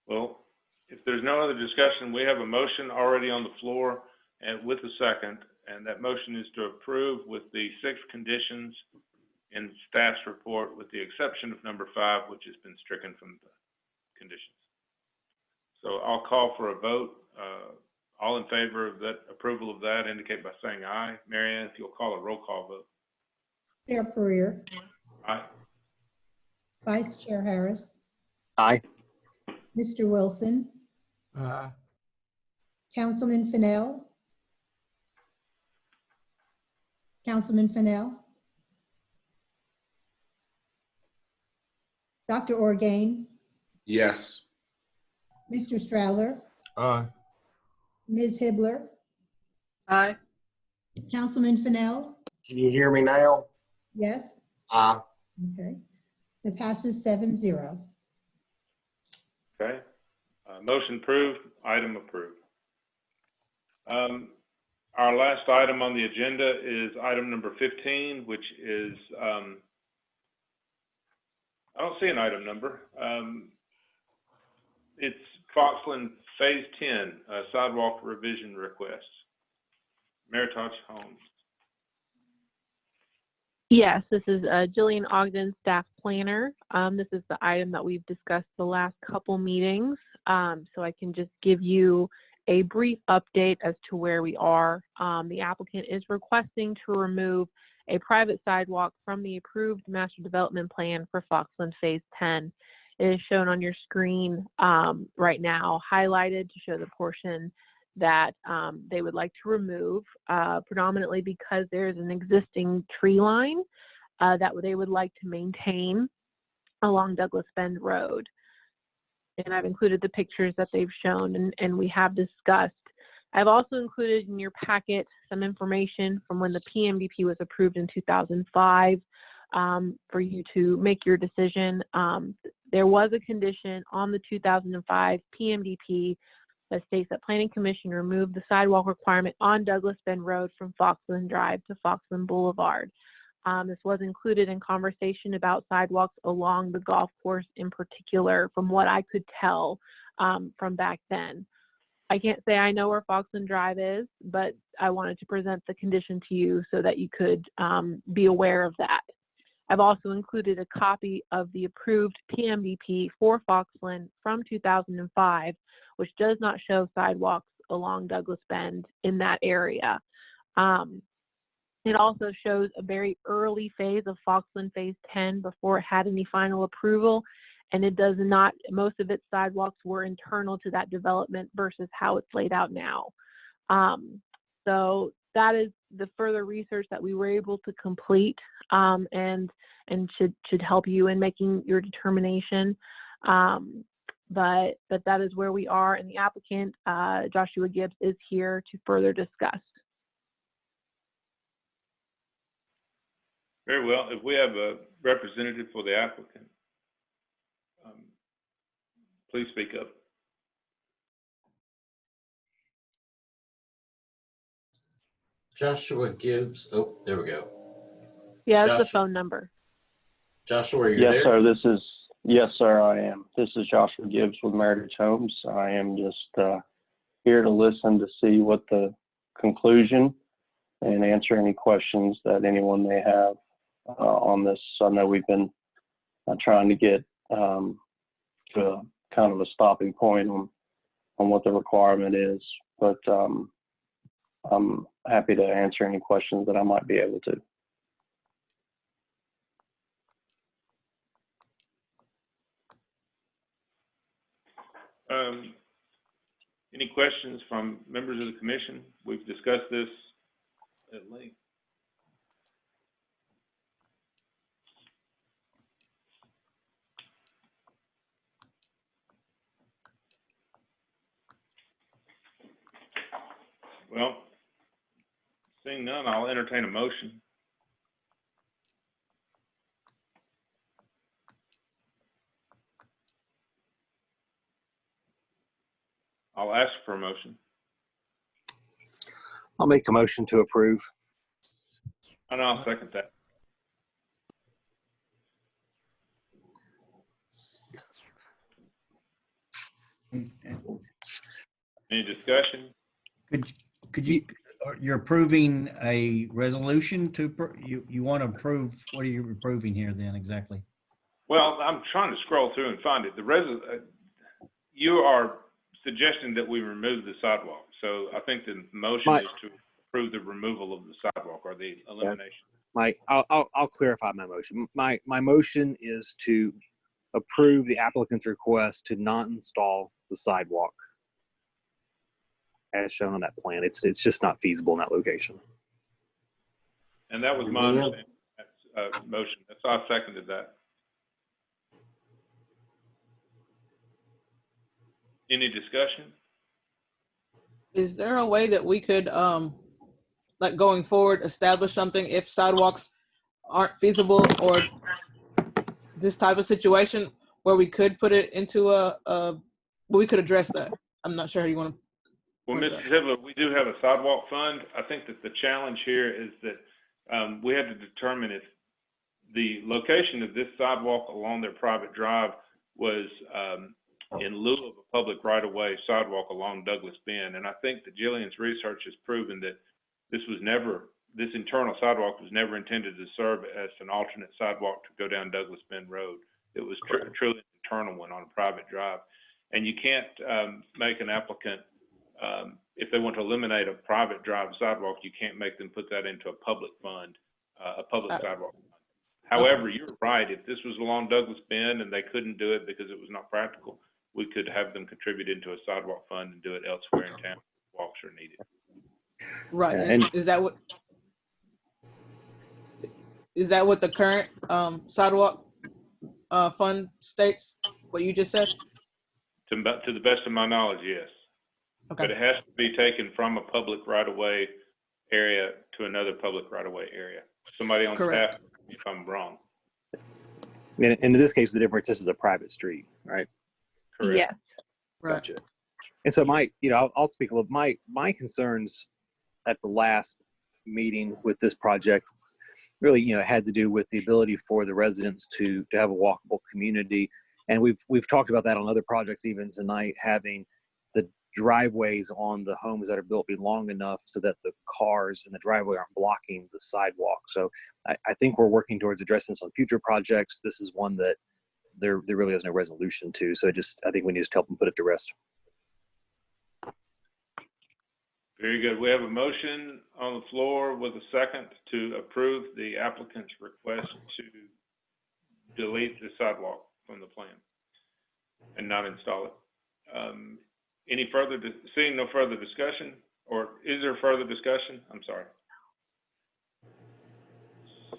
Well, if there's no other discussion, we have a motion already on the floor and with a second, and that motion is to approve with the 6 conditions in staff's report, with the exception of number 5, which has been stricken from the conditions. So I'll call for a vote. All in favor of that approval of that indicate by saying aye. Mary Ann, if you'll call a roll call vote. Chair Purrier, Aye. Vice Chair Harris, Aye. Mr. Wilson, Aye. Councilman Fennell, Councilman Fennell, Dr. Orgain, Yes. Mr. Strahler, Aye. Ms. Hibbler, Aye. Councilman Fennell, Can you hear me now? yes? Aye. Okay. It passes 7-0. Okay. Motion approved, item approved. Our last item on the agenda is item number 15, which is, I don't see an item number. It's Foxland Phase 10, sidewalk revision request. Meritage Homes. Yes, this is Jillian Ogden, staff planner. This is the item that we've discussed the last couple meetings. So I can just give you a brief update as to where we are. The applicant is requesting to remove a private sidewalk from the approved master development plan for Foxland Phase 10. It is shown on your screen right now, highlighted to show the portion that they would like to remove, predominantly because there's an existing tree line that they would like to maintain along Douglas Bend Road. And I've included the pictures that they've shown and we have discussed. I've also included in your packet some information from when the PMDP was approved in 2005 for you to make your decision. There was a condition on the 2005 PMDP that states that Planning Commission removed the sidewalk requirement on Douglas Bend Road from Foxland Drive to Foxland Boulevard. This was included in conversation about sidewalks along the golf course in particular, from what I could tell from back then. I can't say I know where Foxland Drive is, but I wanted to present the condition to you so that you could be aware of that. I've also included a copy of the approved PMDP for Foxland from 2005, which does not show sidewalks along Douglas Bend in that area. It also shows a very early phase of Foxland Phase 10 before it had any final approval, and it does not, most of its sidewalks were internal to that development versus how it's laid out now. So that is the further research that we were able to complete and should help you in making your determination. But that is where we are, and the applicant, Joshua Gibbs, is here to further discuss. Very well. If we have a representative for the applicant, please speak up. Joshua Gibbs. Oh, there we go. Yeah, that's the phone number. Joshua, are you Yes, there? sir. Yes, sir, I am. This is Joshua Gibbs with Meritage Homes. I am just here to listen to see what the conclusion and answer any questions that anyone may have on this. I know we've been trying to get to a kind of a stopping point on what the requirement is, but I'm happy to answer any questions that I might be able to. Any questions from members of the commission? We've discussed this at length. Well, Seeing none, I'll entertain a motion. I'll ask for a motion. I'll make a motion to approve. And I'll second that. Any discussion? Could you, you're approving a resolution to, you want to approve, what are you approving here then exactly? Well, I'm trying to scroll through and find it. You are suggesting that we remove the sidewalk. So I think the motion is to approve the removal of the sidewalk or the elimination. I'll clarify my motion. My motion is to approve the applicant's request to not install the sidewalk as shown on that plan. It's just not feasible in that location. And that was my understanding. That's motion. That's why I seconded that. Any discussion? Is there a way that we could, like going forward, establish something if sidewalks aren't feasible or this type of situation where we could put it into we could address that? I'm not sure how you want to. Well, Mr. Hibler, we do have a sidewalk fund. I think that the challenge here is that we had to determine if the location of this sidewalk along their private drive was in lieu of a public right-of-way sidewalk along Douglas Bend. And I think that Jillian's research has proven that this internal sidewalk was never intended to serve as an alternate sidewalk to go down Douglas Bend Road. It was truly an internal one on a private drive. And you can't make an applicant, if they want to eliminate a private drive sidewalk, you can't make them put that into a public fund, a public sidewalk fund. However, you're right. If this was along Douglas Bend and they couldn't do it because it was not practical, we could have them contribute into a sidewalk fund and do it elsewhere in town if walks are needed. Right. And is that what the current sidewalk fund states? What you just said? To the best of my knowledge, yes. Okay. But it has to be taken from a public right-of-way area to another public right-of-way area. Somebody on staff, if I'm wrong. And in this case, the difference is a private street, right? Correct. Yes. Gotcha. And so I'll speak a little. My concerns at the last meeting with this project really, had to do with the ability for the residents to have a walkable community. And we've talked about that on other projects even tonight, having the driveways on the homes that are built be long enough so that the cars in the driveway aren't blocking the sidewalk. So I think we're working towards addressing this on future projects. This is one that there really is no resolution to. So I think we need to help them put it to rest. Very good. We have a motion on the floor with a second to approve the applicant's request to delete the sidewalk from the plan and not install it. Seeing no further discussion, or is there further discussion? I'm sorry.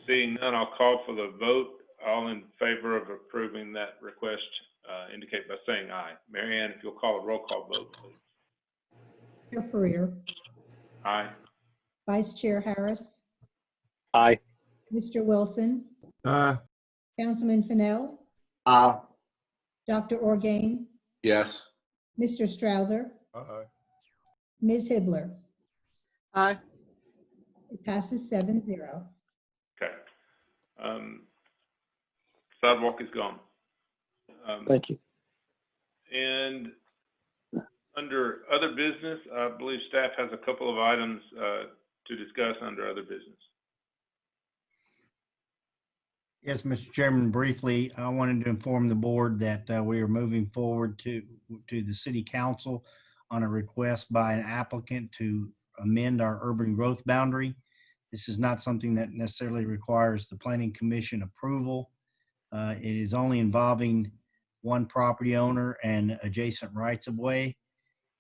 Seeing none, I'll call for the vote. All in favor of approving that request indicate by saying aye. Mary Ann, if you'll call a roll call vote, please. Chair Freer. Aye. Vice Chair Harris. Aye. Mr. Wilson. Aye. Councilman Fennell. Aye. Dr. Orgain. Yes. Mr. Strouser. Aye. Ms. Hibler. Aye. It passes 7-0. Okay. Sidewalk is gone. Thank you. And under other business, I believe staff has a couple of items to discuss under other business. Yes, Mr. Chairman, briefly, I wanted to inform the board that we are moving forward to the city council on a request by an applicant to amend our urban growth boundary. This is not something that necessarily requires the planning commission approval. It is only involving one property owner and adjacent rights of way.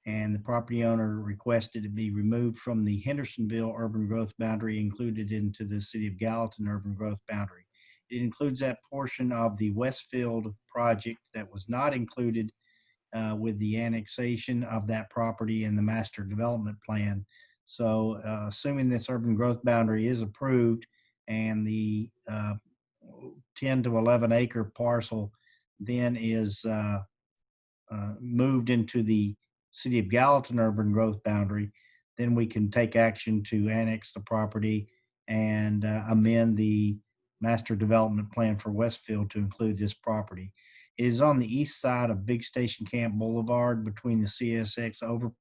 And the property owner requested to be removed from the Hendersonville urban growth boundary, included into the city of Gallatin urban growth boundary. It includes that portion of the Westfield project that was not included with the annexation of that property in the master development plan. So assuming this urban growth boundary is approved and the 10 to 11 acre parcel then is moved into the City of Gallatin urban growth boundary, then we can take action to annex the property and amend the master development plan for Westfield to include this property. It is on the east side of Big Station Camp Boulevard between the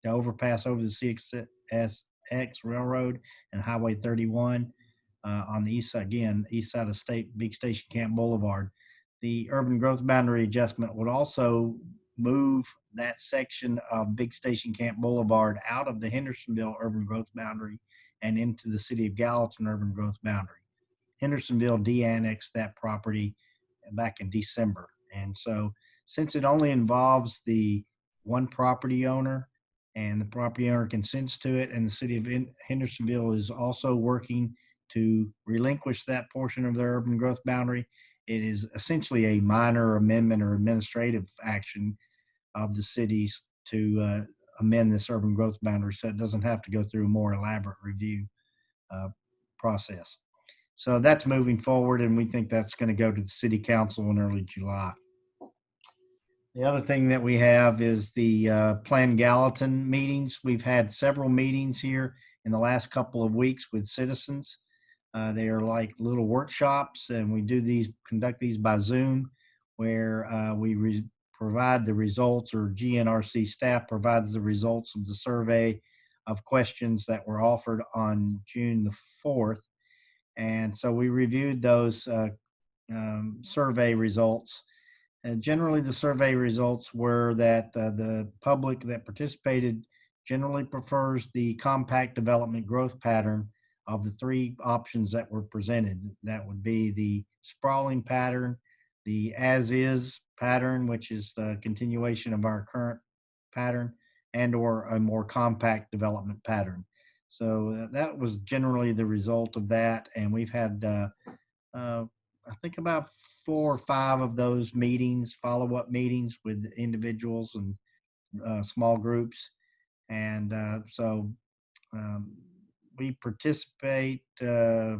the overpass over the CSX Railroad and Highway 31 on the east side, again, east side of Big Station Camp Boulevard. The urban growth boundary adjustment would also move that section of Big Station Camp Boulevard out of the Hendersonville urban growth boundary and into the City of Gallatin urban growth boundary. Hendersonville de-annexed that property back in December. And so since it only involves the one property owner and the property owner consents to it, and the City of Hendersonville is also working to relinquish that portion of their urban growth boundary, it is essentially a minor amendment or administrative action of the cities to amend this urban growth boundary so it doesn't have to go through a more elaborate review process. So that's moving forward, and we think that's going to go to the City Council in early July. The other thing that we have is the Plan Gallatin meetings. We've had several meetings here in the last couple of weeks with citizens. They are like little workshops, and we conduct these by Zoom, where we provide the results, or GNRC staff provides the results of the survey of questions that were offered on June the 4th. And so we reviewed those survey results. And generally, the survey results were that the public that participated generally prefers the compact development growth pattern of the three options that were presented. That would be the sprawling pattern, the as-is pattern, which is the continuation of our current pattern, and or a more compact development pattern. So that was generally the result of that. And we've had, I think, about 4 or 5 of those meetings, follow-up meetings with individuals and small groups. And so we participate, I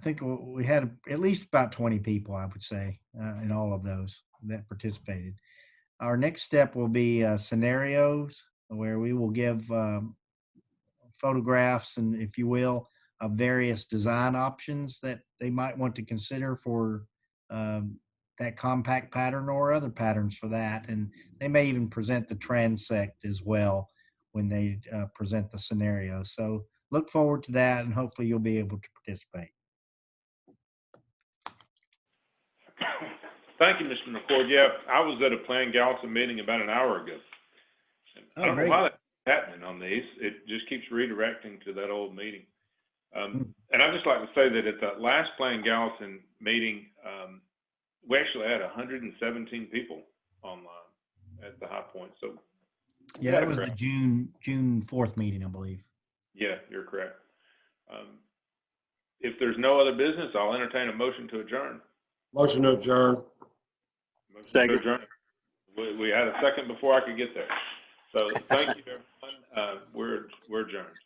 think we had at least about 20 people, I would say, in all of those that participated. Our next step will be scenarios, where we will give photographs, and if you will, of various design options that they might want to consider for that compact pattern or other patterns for that. And they may even present the transect as well when they present the scenario. So look forward to that, and hopefully you'll be able to participate. Thank you, Mr. McCord. Yeah, I was at a Plan Gallatin meeting about an hour ago. I don't know why that's happening on these. It just keeps redirecting to that old meeting. And I'd just like to say that at the last Plan Gallatin meeting, we actually had 117 people online at the high point. So yeah, that was the June 4th meeting, I believe. Yeah, you're correct. If there's no other business, I'll entertain a motion to adjourn. Motion to adjourn. Second. To adjourn. We had a second before I could get there. So thank you, everyone. We're adjourned.